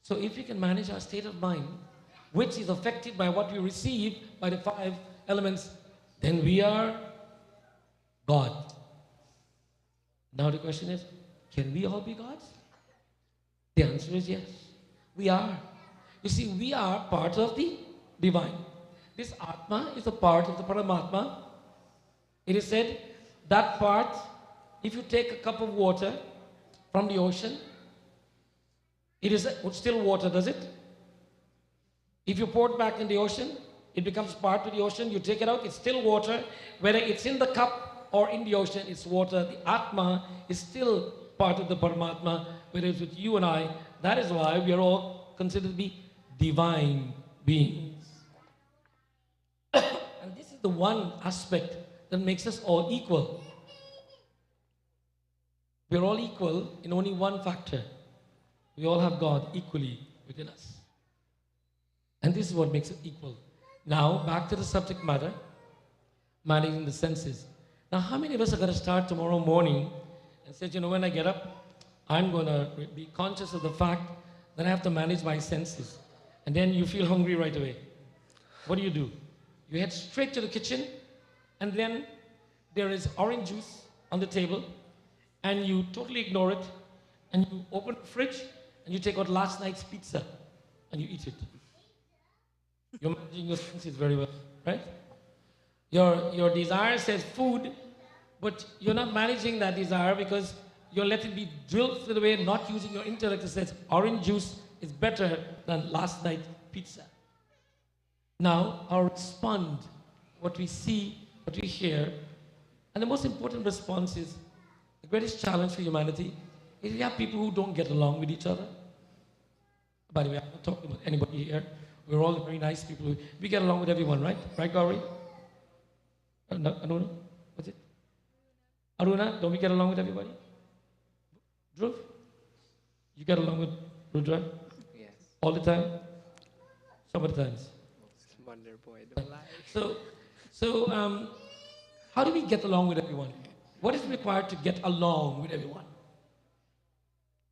S1: So if we can manage our state of mind, which is affected by what we receive by the 5 elements, then we are God. Now the question is, can we all be gods? The answer is yes. We are. You see, we are part of the divine. This Atma is a part of the Paramatma. It is said that part, if you take a cup of water from the ocean, it is still water, does it? If you pour it back in the ocean, it becomes part of the ocean. You take it out, it's still water. Whether it's in the cup or in the ocean, it's water. The Atma is still part of the Paramatma, whether it's with you and I. That is why we are all considered to be divine beings. And this is the one aspect that makes us all equal. We're all equal in only one factor. We all have God equally within us. And this is what makes it equal. Now, back to the subject matter, managing the senses. Now, how many of us are going to start tomorrow morning and say, you know, when I get up, I'm going to be conscious of the fact that I have to manage my senses. And then you feel hungry right away. What do? You head straight to the kitchen, and then there is orange juice on the table, and you totally ignore it, and you open the fridge, and you take out last night's pizza, and you eat it. You're managing your senses very well, right? Your desire says food, but you're not managing that desire because you're letting it be drilled through the way, not using your intellect that says orange juice is better than last night's pizza. Now, I'll respond what we see, what we hear, and the most important response is the greatest challenge for humanity is we have people who don't get along with each other. By the way, I'm not talking about anybody here. We're all very nice people. We get along with everyone, right? Right, Gauri? Aruna? What's it? Aruna, don't we get along with everybody? Dhruv? You get along with Rudra?
S6: Yes.
S1: All the time? Some of the times.
S6: Wonder boy, don't lie.
S1: So, how do we get along with everyone? What is required to get along with everyone?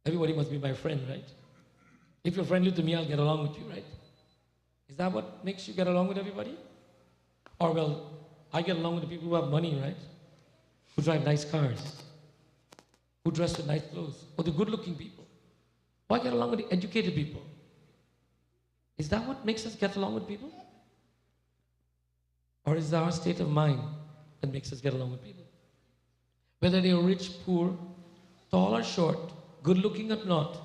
S1: Everybody must be my friend, right? If you're friendly to me, I'll get along with you, right? Is that what makes you get along with everybody? Or, well, I get along with the people who have money, right? Who drive nice cars, who dress with nice clothes, or the good-looking people. Or I get along with the educated people. Is that what makes us get along with people? Or is it our state of mind that makes us get along with people? Whether they are rich, poor, tall or short, good-looking or not,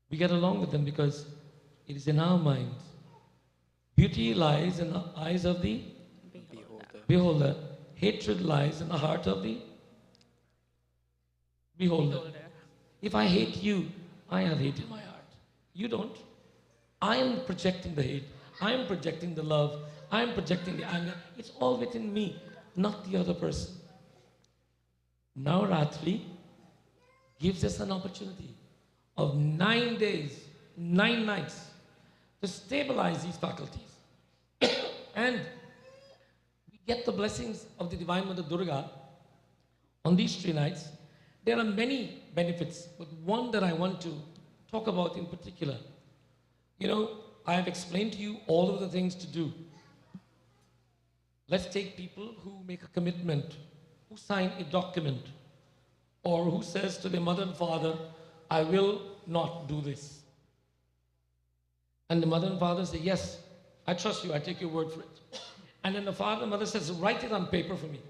S1: we get along with them because it is in our minds. Beauty lies in the eyes of the beholder. Hatred lies in the heart of the beholder. If I hate you, I have hate in my heart. You don't. I am projecting the hate. I am projecting the love. I am projecting the anger. It's all within me, not the other person. Navratri gives us an opportunity of 9 days, 9 nights to stabilize these faculties. And we get the blessings of the Divine Mother Durga on these 3 nights. There are many benefits, but one that I want to talk about in particular. You know, I have explained to you all of the things to do. Let's take people who make a commitment, who sign a document, or who says to their mother and father, I will not do this. And the mother and father say, yes, I trust you, I take your word for it. And then the father and mother says, write it on paper for me.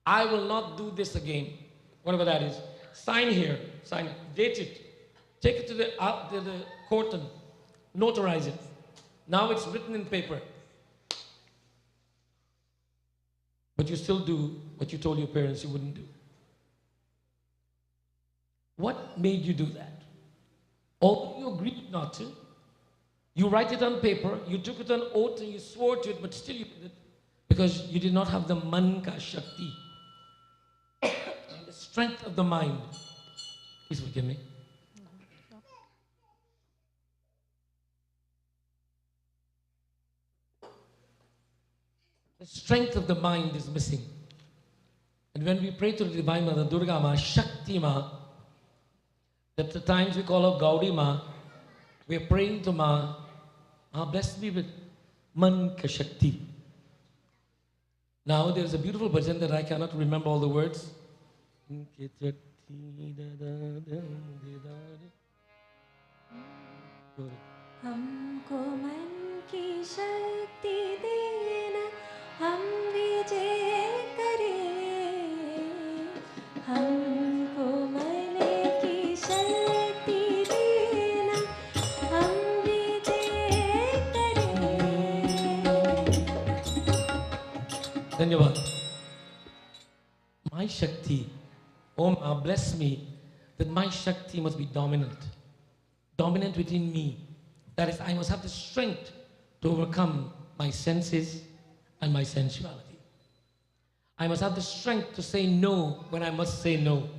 S1: I will not do this again, whatever that is. Sign here, sign it, date it, take it to the court and notarize it. Now it's written in paper. But you still do what you told your parents you wouldn't do. What made you do that? Although you agreed not to, you write it on paper, you took it on oath and you swore to it, but still you did it because you did not have the manka shakti, the strength of the mind. Please forgive me. The strength of the mind is missing. And when we pray to the Divine Mother Durga Ma, Shakti Ma, that the times we call her Gaudi Ma, we are praying to Ma, blessed be with Manka Shakti. Now there's a beautiful bhajan that I cannot remember all the words.
S5: हमको मन की शक्ति देना हम विजय करें हमको मन की शक्ति देना हम विजय करें
S1: धन्यवाद. my Shakti, oh Ma, bless me, that my Shakti must be dominant. Dominant within me. That is, I must have the strength to overcome my senses and my sensuality. I must have the strength to say no when I must say no.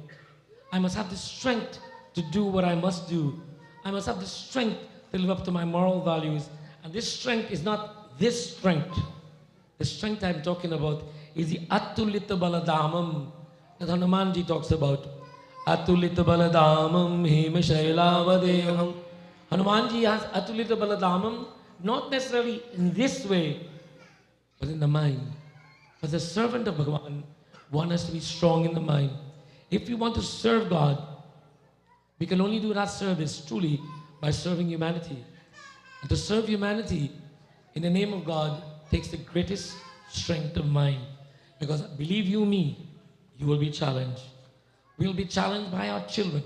S1: I must have the strength to do what I must do. I must have the strength to live up to my moral values. And this strength is not this strength. The strength I'm talking about is the Atulita Baladamam that Hanumanji talks about. Atulita Baladamam Hema Shailavadeham. Hanumanji has Atulita Baladamam, not necessarily in this way, but in the mind. As a servant of Bhagavan, one has to be strong in the mind. If we want to serve God, we can only do that service truly by serving humanity. And to serve humanity in the name of God takes the greatest strength of mind. Because believe you me, you will be challenged. We'll be challenged by our children.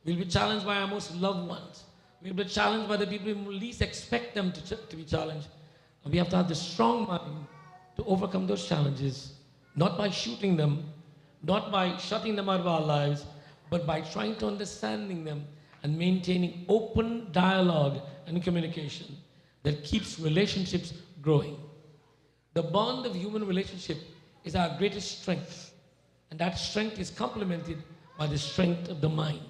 S1: We'll be challenged by our most loved ones. We'll be challenged by the people who least expect them to be challenged. And we have to have the strong mind to overcome those challenges, not by shooting them, not by shutting them out of our lives, but by trying to understanding them and maintaining open dialogue and communication that keeps relationships growing. The bond of human relationship is our greatest strength, and that strength is complemented by the strength of the mind.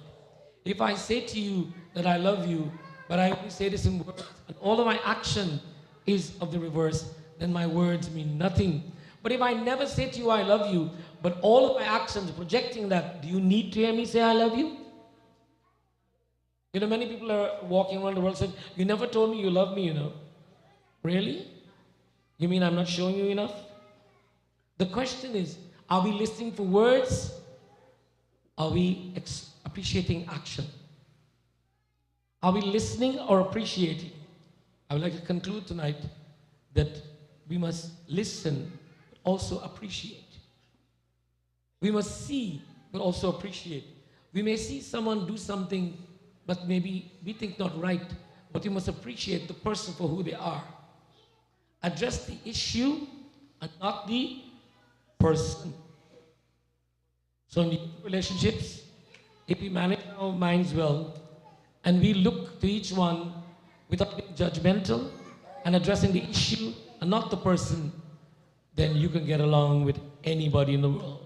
S1: If I say to you that I love you, but I only say this in words, and all of my action is of the reverse, then my words mean nothing. But if I never say to you I love you, but all of my actions projecting that, do you need to hear me say I love you? You know, many people are walking around the world saying, you never told me you love me, you know. Really? You mean I'm not showing you enough? The question is, are we listening for words? Are we appreciating action? Are we listening or appreciating? I would like to conclude tonight that we must listen, but also appreciate. We must see, but also appreciate. We may see someone do something, but maybe we think not right, but we must appreciate the person for who they are. Address the issue and not the person. So in the relationships, if we manage our minds well, and we look to each one without being judgmental and addressing the issue and not the person, then you can get along with anybody in the world.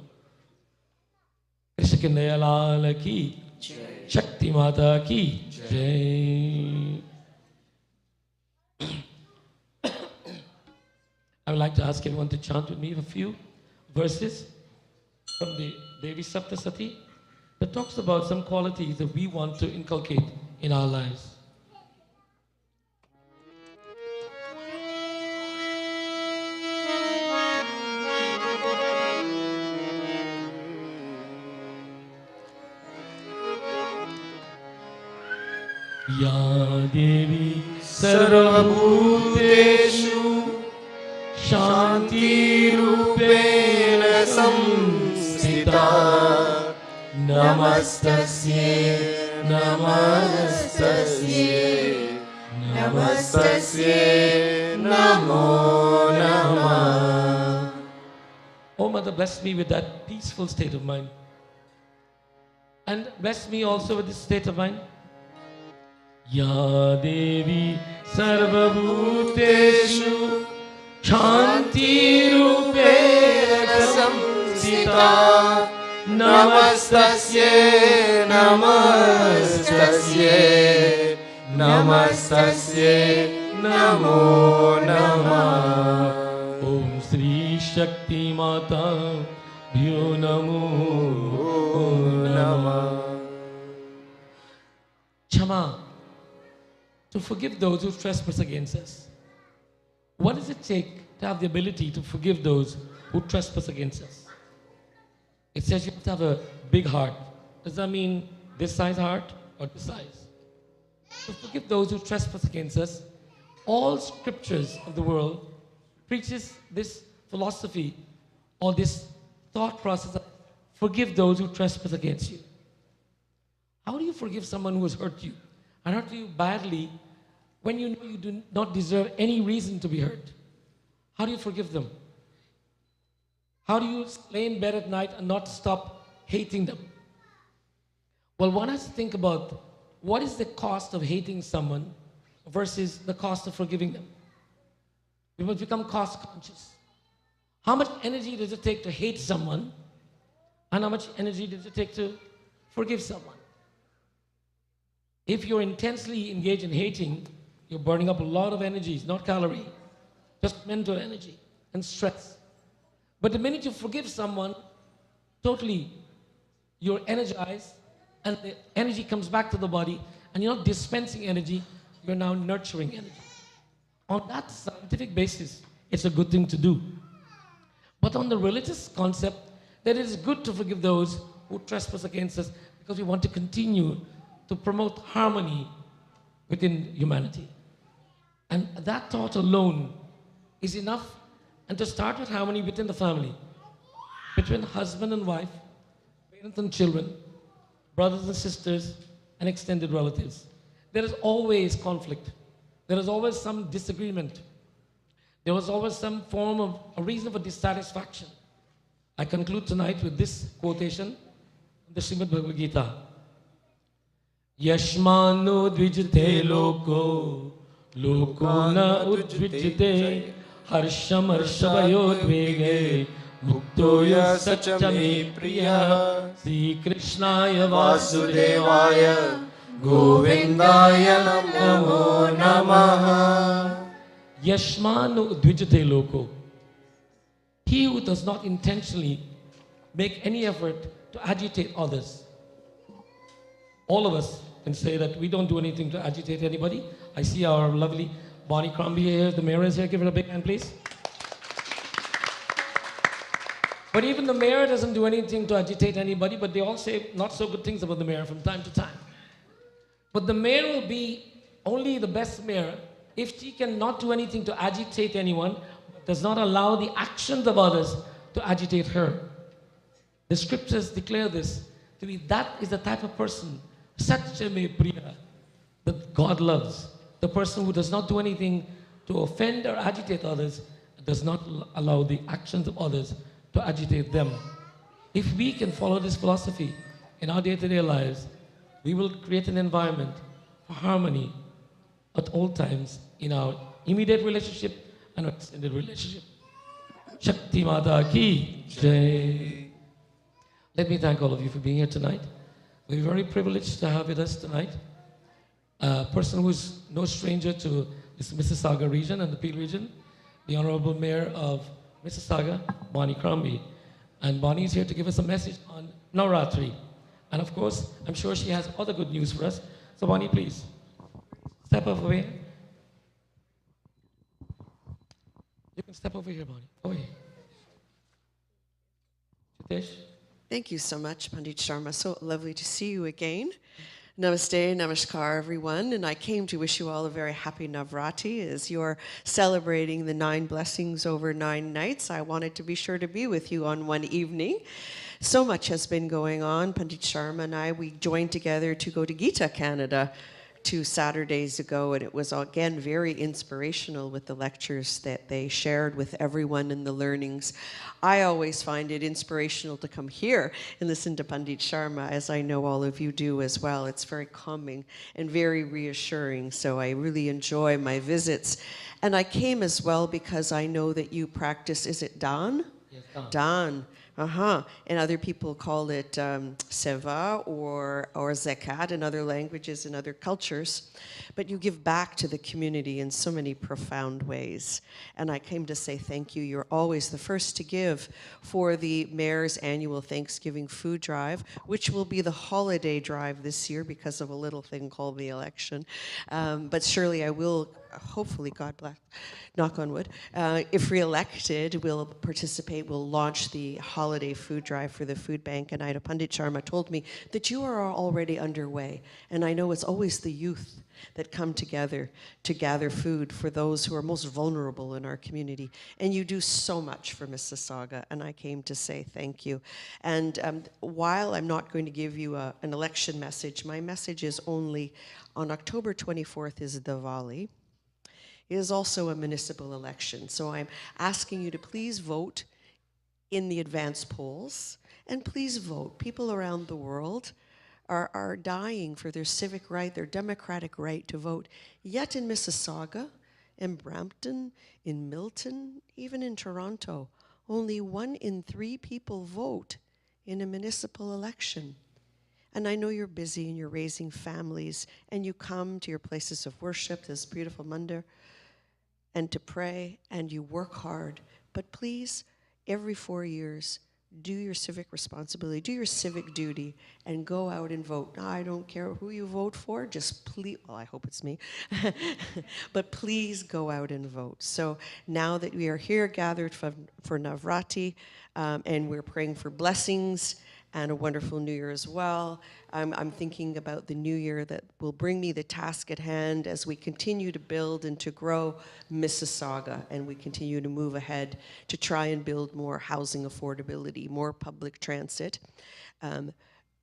S1: Krishna Kanhaiya Lal ki Jai. Shakti Mata ki Jai. I would like to ask everyone to chant with me a few verses from the Devi Saptasati that talks about some qualities that we want to inculcate in our lives. Ya Devi Sarvabhuteshu Shanti Rupena Samsthita Namastasye Namastasye Namastasye Namo Namah. Oh Mother, bless me with that peaceful state of mind. And bless me also with this state of mind. Ya Devi Sarvabhuteshu Shanti Rupena Samsthita Namastasye Namastasye Namastasye Namo Namah. Om Sri Shakti Mata Bhyo Namo Namah. Chama, to forgive those who trespass against us. What does it take to have the ability to forgive those who trespass against us? It says you have to have a big heart. Does that mean this size heart or this size? To forgive those who trespass against us, all scriptures of the world preaches this philosophy or this thought process of forgive those who trespass against you. How do you forgive someone who has hurt you and hurt you badly when you know you do not deserve any reason to be hurt? How do you forgive them? How do you lay in bed at night and not stop hating them? Well, one has to think about what is the cost of hating someone versus the cost of forgiving them. We must become cost conscious. How much energy does it take to hate someone, and how much energy does it take to forgive someone? If you're intensely engaged in hating, you're burning up a lot of energies, not calorie, just mental energy and stress. But the minute you forgive someone, totally, you're energized, and the energy comes back to the body, and you're not dispensing energy, you're now nurturing energy. On that scientific basis, it's a good thing to do. But on the religious concept, that it is good to forgive those who trespass against us because we want to continue to promote harmony within humanity. And that thought alone is enough. And to start with harmony within the family, between husband and wife, parents and children, brothers and sisters, and extended relatives. There is always conflict. There is always some disagreement. There was always some form of a reason for dissatisfaction. I conclude tonight with this quotation from the Srimad Bhagavad Gita. Yashmano dvijate loko, loko na udvijate, harsham harshavayodvege, muktoya sachame priya, Sri Krishnaya Vasudevaya, Govindaya Namo Namaha. Yashmanu dvijate loko. He who does not intentionally make any effort to agitate others. All of us can say that we don't do anything to agitate anybody. I see our lovely Bonnie Crombie here, the mayor is here. Give her a big hand, please. But even the mayor doesn't do anything to agitate anybody, but they all say not so good things about the mayor from time to time. But the mayor will be only the best mayor if she cannot do anything to agitate anyone, but does not allow the actions of others to agitate her. The scriptures declare this to be that is the type of person, Satyame Priya, that God loves. The person who does not do anything to offend or agitate others, does not allow the actions of others to agitate them. If we can follow this philosophy in our day-to-day lives, we will create an environment for harmony at all times in our immediate relationship and our extended relationship. Shakti Mata Ki Jai. Let me thank all of you for being here tonight. We're very privileged to have with us tonight a person who's no stranger to this Mississauga region and the Peel region, the Honorable Mayor of Mississauga, Bonnie Crombie. And Bonnie is here to give us a message on Navratri. And of course, I'm sure she has other good news for us. So Bonnie, please, step over here. You can step over here, Bonnie. Over here. Jitesh.
S7: Thank you so much, Pandit Sharma. So lovely to see you again. Namaste, namaskar, everyone. And I came to wish you all a very happy Navratri as you're celebrating the 9 blessings over 9 nights. I wanted to be sure to be with you on one evening. So much has been going on. Pandit Sharma and I, we joined together to go to Gita, Canada 2 Saturdays ago, and it was again very inspirational with the lectures that they shared with everyone and the learnings. I always find it inspirational to come here and listen to Pandit Sharma, as I know all of you do as well. It's very calming and very reassuring, so I really enjoy my visits. And I came as well because I know that you practice, is it Dan?
S1: Yes, Dan.
S7: Dan. And other people call it seva or zakat in other languages and other cultures. But you give back to the community in so many profound ways. And I came to say thank you. You're always the first to give for the Mayor's annual Thanksgiving food drive, which will be the holiday drive this year because of a little thing called the election. But surely I will, hopefully, God bless, knock on wood, if re-elected, will participate, will launch the holiday food drive for the food bank. And Ida Pandit Sharma told me that you are already underway. And I know it's always the youth that come together to gather food for those who are most vulnerable in our community. And you do so much for Mississauga, and I came to say thank you. And while I'm not going to give you an election message, my message is only on October 24th is Diwali. It is also a municipal election, so I'm asking you to please vote in the advance polls, and please vote. People around the world are dying for their civic right, their democratic right to vote. Yet in Mississauga, in Brampton, in Milton, even in Toronto, only 1 in 3 people vote in a municipal election. And I know you're busy and you're raising families and you come to your places of worship, this beautiful Mandir, and to pray, and you work hard. But please, every 4 years, do your civic responsibility, do your civic duty, and go out and vote. Now, I don't care who you vote for, just please, well, I hope it's me, but please go out and vote. So now that we are here gathered for Navratri, and we're praying for blessings and a wonderful new year as well. I'm thinking about the new year that will bring me the task at hand as we continue to build and to grow Mississauga, and we continue to move ahead to try and build more housing affordability, more public transit,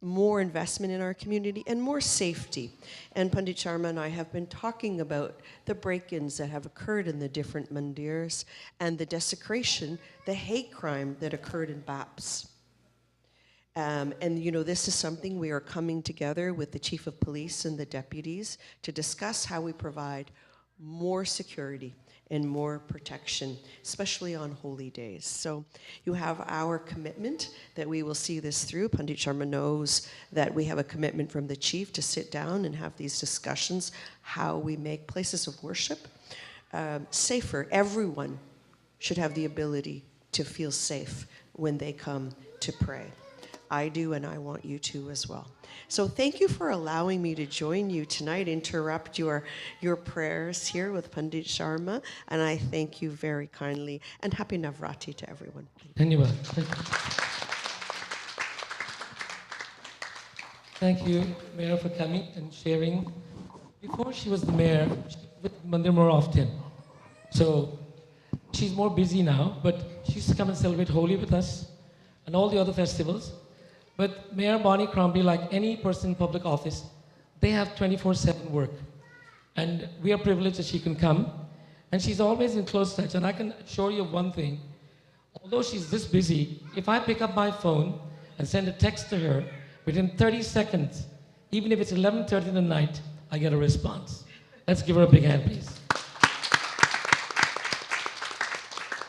S7: more investment in our community, and more safety. And Pandit Sharma and I have been talking about the break-ins that have occurred in the different mandirs and the desecration, the hate crime that occurred in BAPS. And you know, this is something we are coming together with the chief of police and the deputies to discuss how we provide more security and more protection, especially on holy days. So you have our commitment that we will see this through. Pandit Sharma knows that we have a commitment from the chief to sit down and have these discussions, how we make places of worship safer. Everyone should have the ability to feel safe when they come to pray. I do, and I want you to as well. So thank you for allowing me to join you tonight, interrupt your prayers here with Pandit Sharma, and I thank you very kindly, and happy Navratri to everyone.
S1: Dhanyavad. Thank you, Mayor, for coming and sharing. Before she was the mayor, she was with Mandir more often. So she's more busy now, but she used to come and celebrate Holi with us and all the other festivals. But Mayor Bonnie Crombie, like any person in public office, they have 24/7 work. And we are privileged that she can come. And she's always in close touch. And I can assure you of one thing. Although she's this busy, if I pick up my phone and send a text to her, within 30 seconds, even if it's 11:30 in the night, I get a response. Let's give her a big hand, please.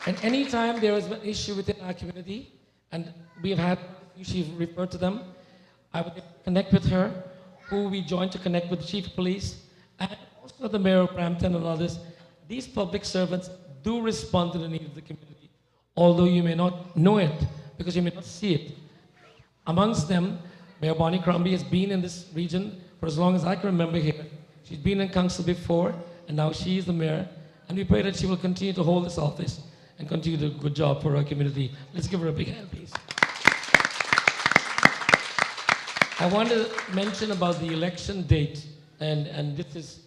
S1: And anytime there is an issue within our community, and we have had, she referred to them, I would connect with her, who we joined to connect with the chief of police, and also the mayor of Brampton and others. These public servants do respond to the needs of the community, although you may not know it, because you may not see it. Amongst them, Mayor Bonnie Crombie has been in this region for as long as I can remember here. She's been in council before, and now she is the mayor, and we pray that she will continue to hold this office and continue to do a good job for our community. Let's give her a big hand, please. I want to mention about the election date, and this is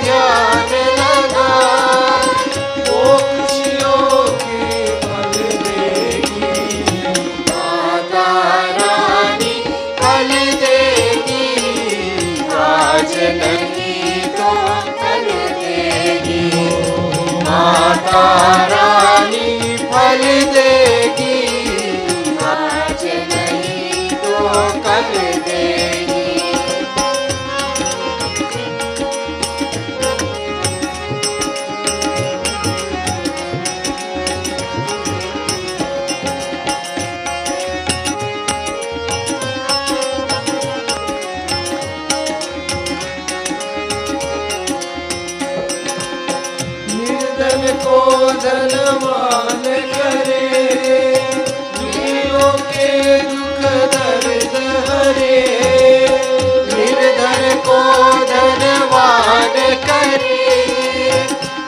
S2: ध्यान लगा वो खुशियों की फल देगी माता रानी फल देगी आज नहीं तो कल देगी माता रानी फल देगी आज नहीं तो कल देगी निर्धन को धनवान करे दुखियों के दुख दर्द हरे निर्धन को धनवान करे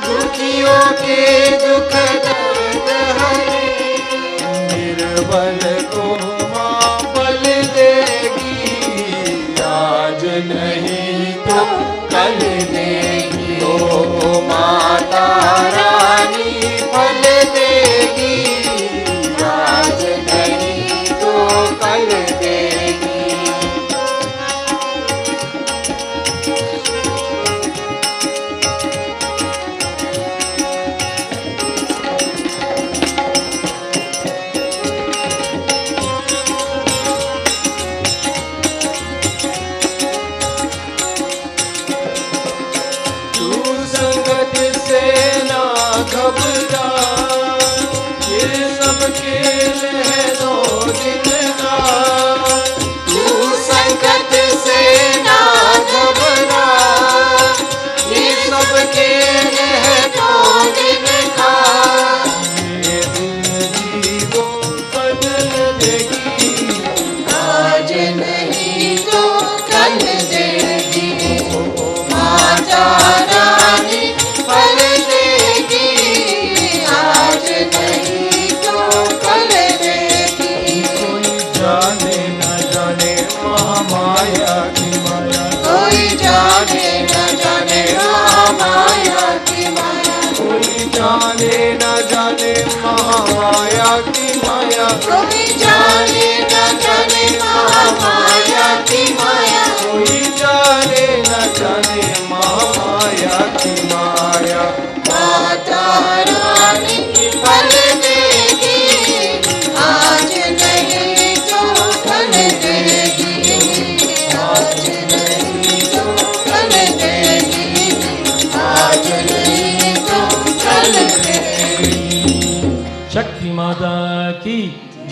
S2: दुखियों के दुख दर्द हरे निर्बल को माँ बल देगी आज नहीं तो कल देगी ओ माता रानी फल देगी आज नहीं तो कल देगी तू संगत से ना घबरा ये सब खेल है दो दिन का तू संगत से ना घबरा ये सब खेल है दो दिन का ये जिंदगी वो बदल देगी आज नहीं तो कल देगी माता रानी फल देगी आज नहीं तो कल देगी कोई जाने न जाने महामाया की माया कोई जाने न जाने महामाया की माया कोई जाने न जाने महामाया की माया कोई जाने न जाने महामाया की माया कोई जाने न जाने महामाया की माया माता रानी फल देगी आज नहीं तो कल देगी आज नहीं तो कल देगी आज नहीं तो कल देगी
S1: Shakti Mata ki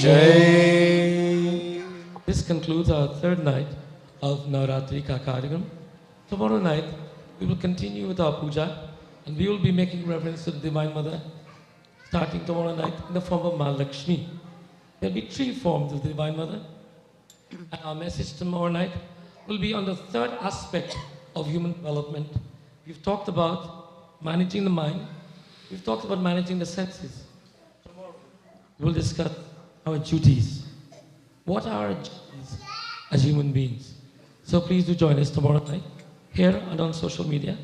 S2: जय
S1: This concludes our third night of Navratri ka Karyagram. Tomorrow night we will continue with our puja and we will be making reference to the Divine Mother starting tomorrow night in the form of Ma Lakshmi. There will be three forms of the Divine Mother and our message tomorrow night will be on the third aspect of human development. We've talked about managing the mind, we've talked about managing the senses. Tomorrow we will discuss our duties. What are our duties as human beings? So please do join us tomorrow night here and on social media.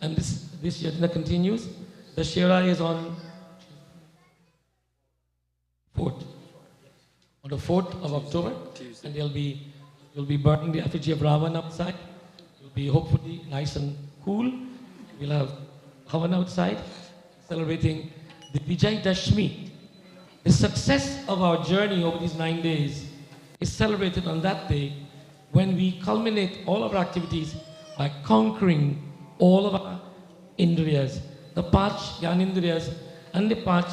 S1: And this yajna continues. The Shera is on 4th. On the 4th of October. And you'll be burning the effigy of Ravan outside. It'll be hopefully nice and cool. We'll have Havan outside celebrating the Vijay Dashmi. The success of our journey over these 9 days is celebrated on that day when we culminate all of our activities by conquering all of our indriyas, the Panch Gyanindriyas and the Panch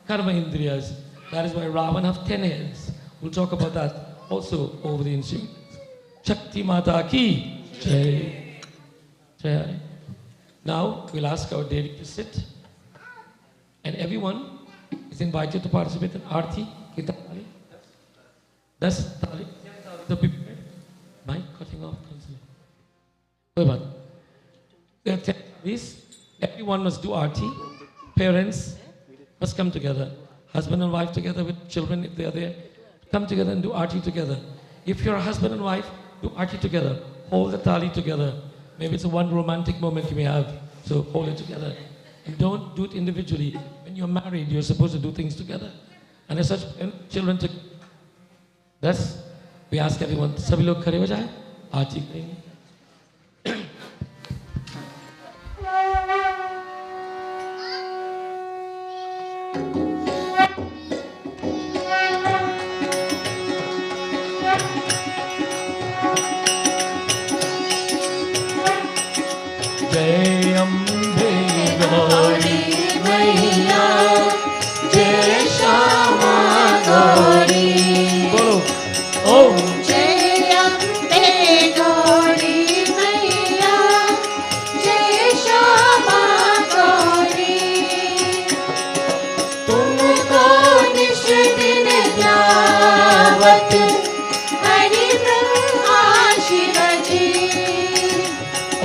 S1: Karma Indriyas. That is why Ravan have 10 heads. We'll talk about that also over the instruments. Shakti Mata ki Jai. Jai. Now we'll ask our deity to sit, and everyone is invited to participate in Aarti. That's the people. Mic cutting off. This, everyone must do Aarti. Parents must come together. Husband and wife together with children if they are there. Come together and do Aarti together. If you're a husband and wife, do Aarti together. Hold the tali together. Maybe it's a one romantic moment you may have, so hold it together. And don't do it individually. When you're married, you're supposed to do things together. And as such, children to... Thus, we ask everyone, सभी लोग खड़े हो जाएं, आरती करेंगे. जय अम्बे गौरी
S3: मैया जय श्यामा गौरी
S1: बोलो ओम
S3: जय अम्बे गौरी मैया जय श्यामा गौरी तुमको निश दिन ध्यावत हरि ब्रह्मा शिव जी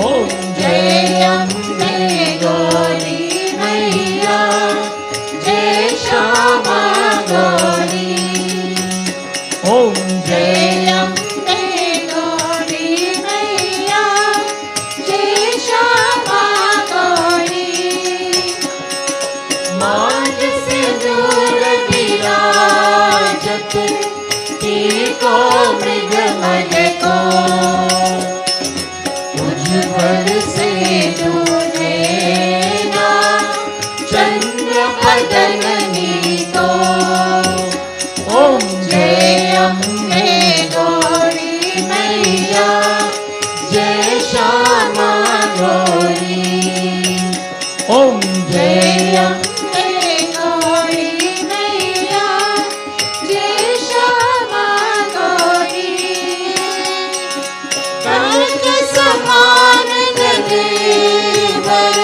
S1: ओम
S3: जय अम्बे गौरी मैया जय श्यामा गौरी
S1: ओम
S3: जय अम्बे गौरी मैया जय श्यामा गौरी मांझ से दूर विराजत को मृगमल को उज्ज्वल से डूबे ना चंद्र बदननी को
S1: ओम
S3: जय अम्बे गौरी मैया जय श्यामा गौरी
S1: ओम
S3: जय अम्बे गौरी मैया जय श्यामा गौरी कनक समान गदेवर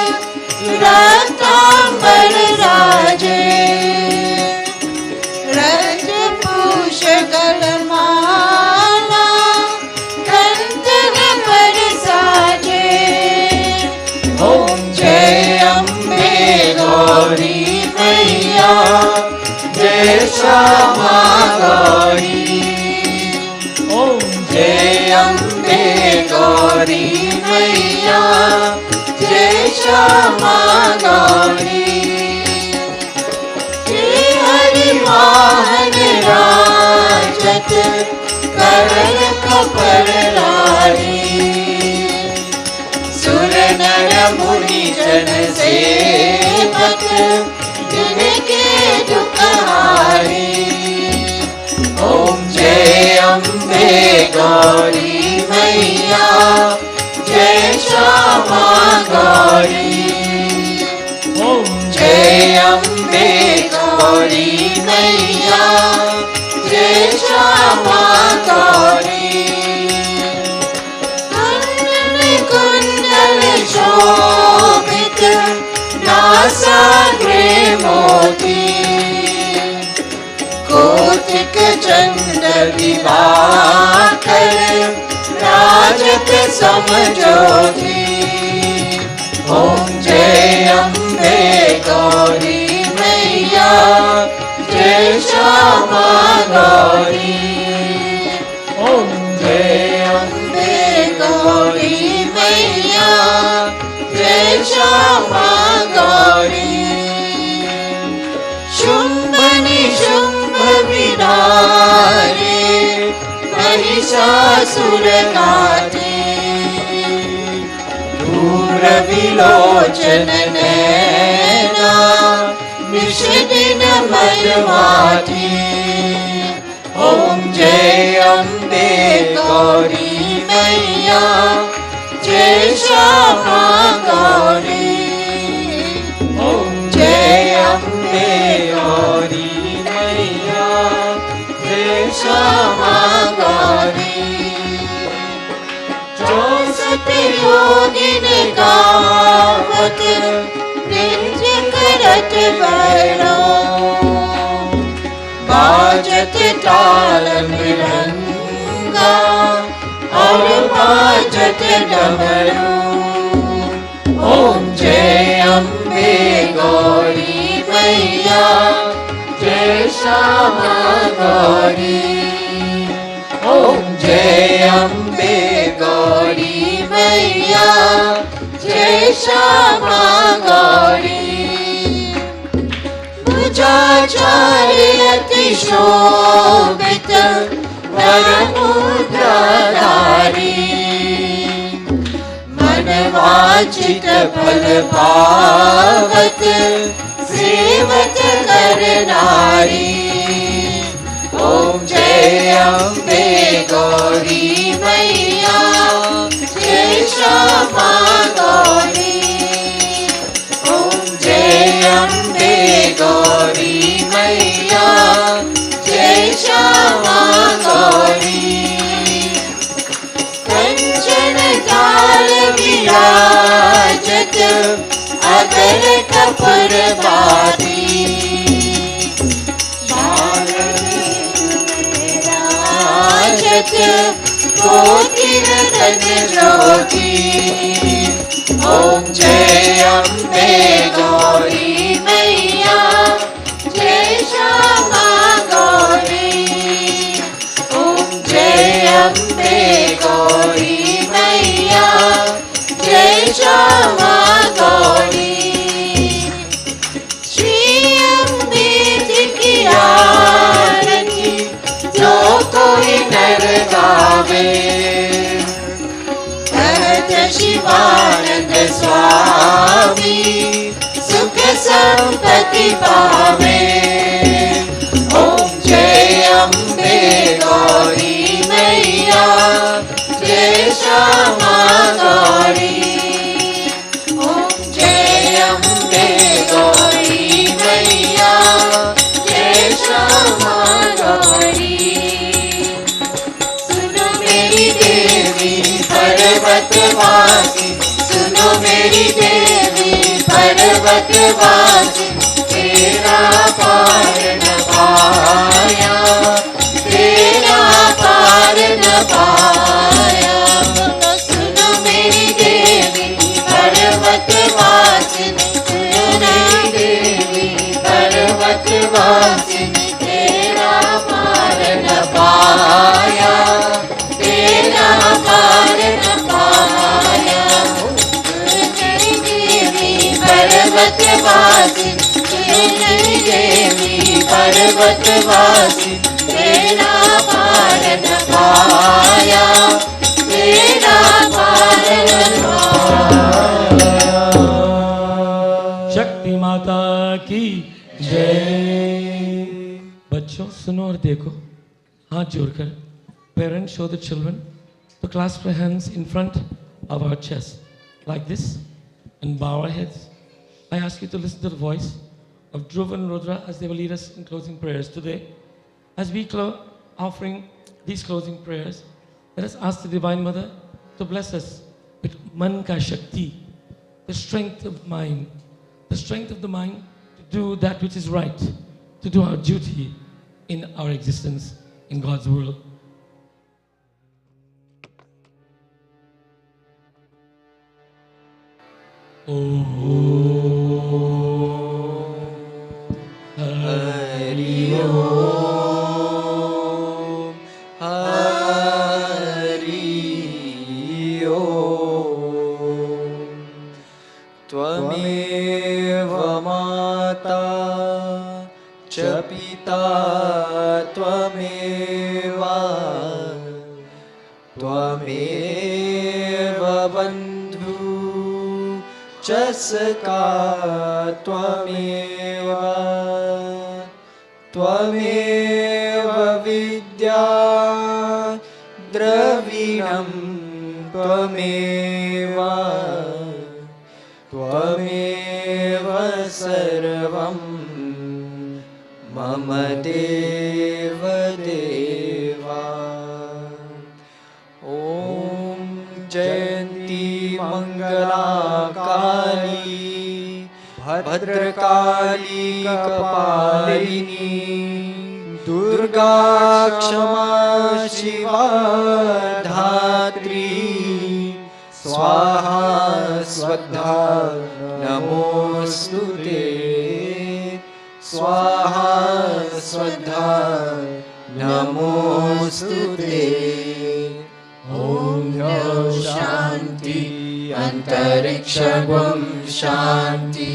S3: रतांबर राजे रजपूष गलमाला कंठन पर साजे ओम जय अम्बे गौरी मैया जय श्यामा गौरी
S1: ओम
S3: जय अम्बे गौरी मैया जय श्यामा गौरी हरि वाहन राजत करण कपर लारी सुर नर मुनि जन सेवक जिनके दुखहारी ओम जय अम्बे गौरी मैया जय श्यामा गौरी
S1: ओम
S3: जय अम्बे गौरी मैया जय श्यामा गौरी कुंडल कुंडल शोभित नासाग्रे मोती कोटिक चंड दिवाकर राजत समझोती ओम जय अम्बे गौरी मैया जय श्यामा गौरी
S1: ओम
S3: जय अम्बे गौरी मैया जय श्यामा गौरी शुंभ निशुंभ विदारे महिषासुर गाते दूर विलोचन नैना निश दिन मलवाती ओम जय अम्बे गौरी मैया जय श्यामा गौरी ओम जय अम्बे गौरी मैया जय श्यामा गौरी 64 योगिन गावत नृत्य करत भैरो बाजत ताल मृदंगा और बाजत डमरू ओम जय अम्बे गौरी मैया जय श्यामा गौरी ओम जय अम्बे गौरी मैया क्षमा गौरी भुजाचार्य अति शोभित वरमुद्राधारी मनवांछित फल पावत सेवत करनारी ओम जय अम्बे गौरी मैया जय श्यामा गौरी ओम जय अम्बे गौरी मैया जय श्यामा गौरी कंचन ताल विराजत अगर कपूर बाती ज्योति ओम जय अम्बे गौरी मैया जय श्यामा गौरी ओम जय अम्बे गौरी मैया जय श्यामा गौरी श्री अम्बे जी की आरती जो कोई नर गावे कहत शिवानंद स्वामी सुख संपत्ति पावे ओम जय अम्बे गौरी मैया जय श्यामा गौरी ओम जय अम्बे गौरी मैया जय श्यामा गौरी पर्वतवासी सुनो मेरी देवी पर्वतवासी तेरा पार न पाया तेरा पार न पाया सुनो मेरी देवी पर्वतवासी सुनो मेरी देवी पर्वतवासी तेरा पार न पाया तेरा पार न पाया तेरी देवी पर्वतवासी तेरी देवी पर्वतवासी तेरा पार न पाया तेरा पार न पाया
S1: शक्ति माता की जय। बच्चों सुनो और देखो, हाथ जोड़कर parents show the children to clasp their hands in front of our chest like this and bow our heads. I ask you to listen to the voice of Dhruv and Rudra as they will lead us in closing prayers today. As we offering these closing prayers, let us ask the Divine Mother to bless us with Man Ka Shakti, the strength of mind, the strength of the mind to do that which is right, to do our duty in our existence in God's world.
S2: Hari Om, Hari Om. Tvameva Mata cha Pita Tvameva Tvameva Bandhu Chasaka Tvameva Tvameva Vidya Dravinam Tvameva Tvameva Sarvam Mama Deva Deva. Om Jayanti Mangala Kali Bhadrakali Kapalini Durga Kshama Shiva Dhatri Swaha Swadha Namostute Swaha Swadha Namostute. Om Shanti अंतरिक्षं शांति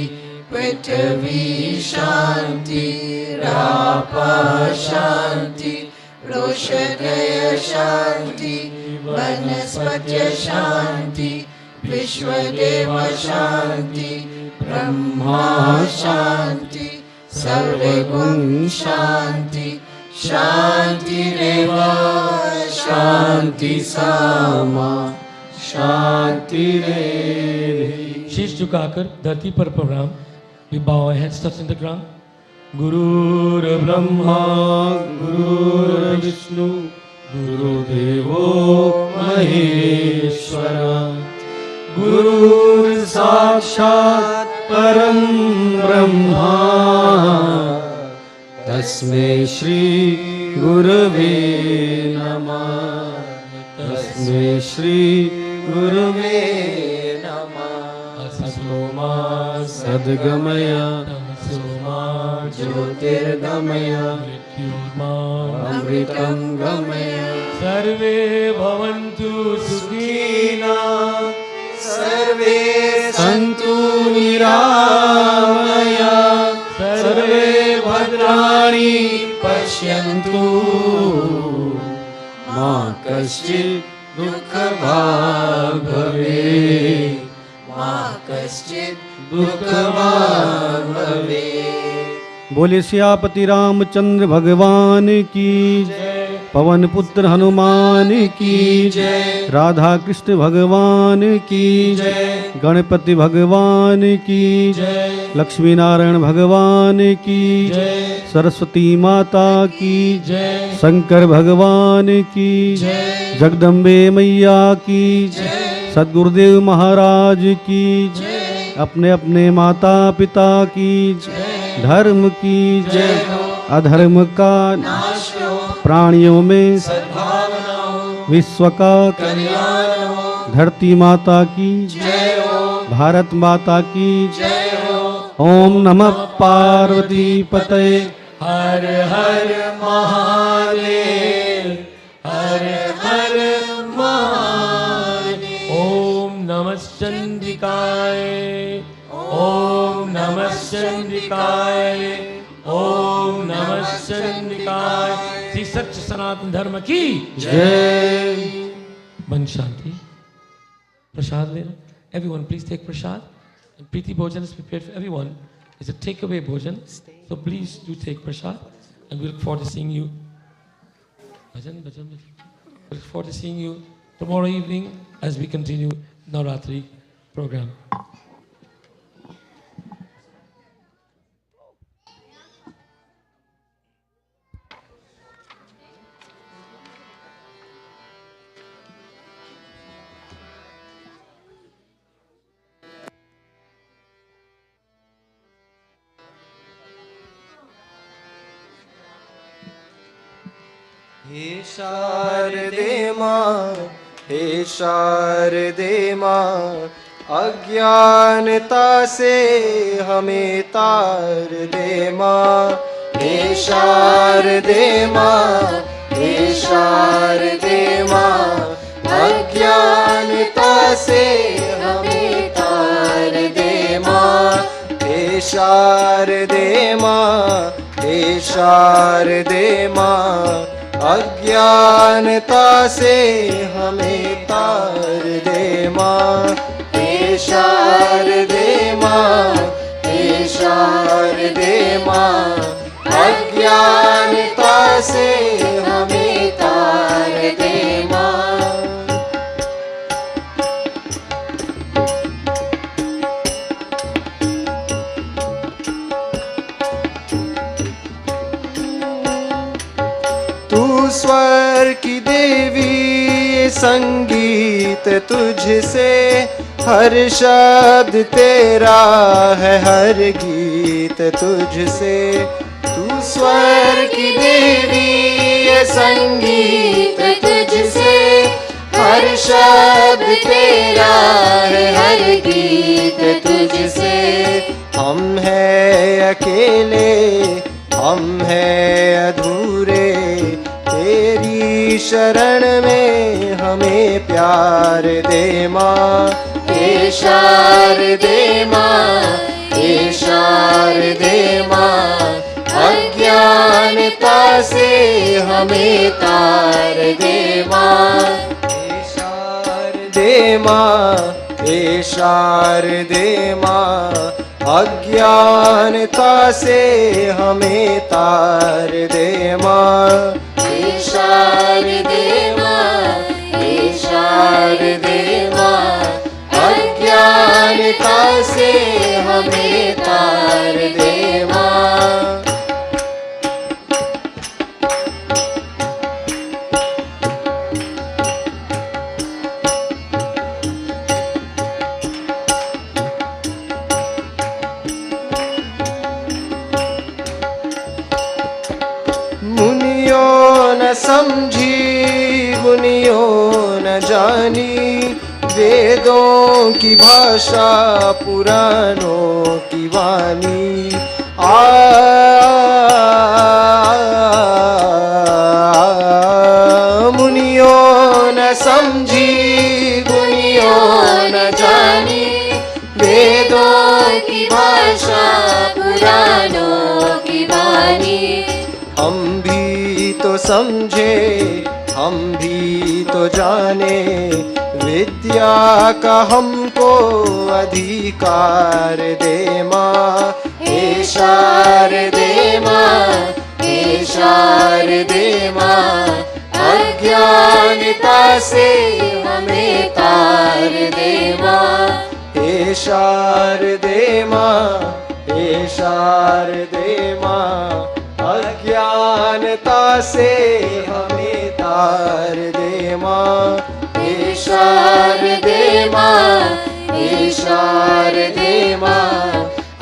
S2: पृथ्वी शांति रापा शांति रोषधय शांति वनस्पत्य शांति विश्वदेव शांति ब्रह्मा शांति सर्वगुण शांति शांतिरेव शांति सामा शांतिरेव।
S1: शीश झुकाकर धरती पर प्रणाम. We bow our heads touching the ground. Gurur Brahma, Gurur Vishnu, Gurudevo Maheshwara,
S4: गुरुर् साक्षात् परं ब्रह्मा तस्मै श्री गुरवे नमः तस्मै श्री गुरवे नमः।
S2: असोमा
S4: सद्गमय
S1: Tamasoma
S2: ज्योतिर्गमय अमृतं गमय
S1: सर्वे भवन्तु सुखिना
S2: सर्वे सन्तु निरामया सर्वे भद्राणि पश्यन्तु मा कश्चित् दुःखभाग् भवेत् मा कश्चित् दुःखभाग् भवेत्।
S4: बोले सियापति रामचंद्र भगवान की
S1: जय.
S4: पवन पुत्र हनुमान की
S2: जय
S4: राधा कृष्ण भगवान की
S2: जय
S4: गणपति भगवान की
S1: जय.
S4: लक्ष्मी नारायण भगवान की
S1: जय.
S4: सरस्वती माता की
S1: जय.
S4: शंकर भगवान की
S2: जय
S4: जगदम्बे मैया की
S2: जय
S4: सद्गुरुदेव महाराज की
S2: जय
S4: अपने अपने माता पिता की धर्म की
S2: जय हो
S4: अधर्म का
S2: नाश हो
S4: प्राणियों में
S2: सद्भावना हो
S4: विश्व का
S2: कल्याण हो
S4: धरती माता की
S2: जय हो
S4: भारत माता की
S2: जय हो।
S4: ओम नमः पार्वती पतये
S1: हर हर महादेव हर हर महादेव. ओम नमः चंद्रिकाय ओम नमः चंद्रिकाय ओम नमः चंद्रिकाय. श्री सच्च सनातन धर्म की
S4: जय।
S1: मन शांति. प्रसाद लेना. Everyone please take prasad. And Preeti Bhojan is prepared for everyone. It's a takeaway bhojan. So please do take prasad. And we look forward to seeing you. Bhajan. We look forward to seeing you tomorrow evening as we continue Navratri program.
S2: हे शारदे माँ हे शारदे माँ अज्ञानता से हमें तार दे माँ हे शारदे माँ हे शारदे माँ अज्ञानता से हमें तार दे माँ हे शारदे माँ हे शारदे माँ अज्ञानता से हमें तार दे माँ हे शारदे माँ हे शारदे माँ अज्ञानता से हमें तार दे माँ। तू स्वर की देवी ये संगीत तुझसे हर शब्द तेरा है हर गीत तुझसे तू स्वर की देवी ये संगीत तुझसे हर शब्द तेरा है हर गीत तुझसे हम हैं अकेले हम हैं अधूरे तेरी शरण में हमें प्यार दे माँ हे
S3: हे शारदे माँ, हे शारदे माँ, अज्ञानता से हमें तार दे माँ।
S6: हे शारदे माँ, हे शारदे माँ, अज्ञानता से हमें तार दे माँ।
S3: हे शारदे माँ, हे शारदे माँ, अज्ञानता से हमें तार दे माँ।
S6: मुनियों न समझी गुनियों न जानी, वेदों की भाषा पुराणों की वाणी। मुनियों न समझी गुनियों न जानी,
S3: वेदों की भाषा पुराणों की वाणी।
S6: हम भी तो समझे, हम भी तो जाने, विद्या का हमको अधिकार दे माँ।
S3: हे शारदे माँ, हे शारदे माँ, अज्ञानता से हमें तार दे माँ।
S6: हे शारदे माँ, हे शारदे माँ, अज्ञानता से हमें तार दे माँ।
S3: हे शारदे माँ, हे शारदे माँ,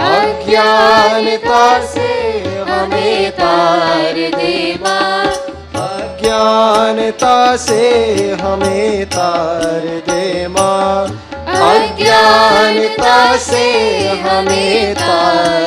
S3: अज्ञानता से हमें तार दे माँ।
S6: अज्ञानता से हमें तार दे माँ।
S3: अज्ञानता से हमें तार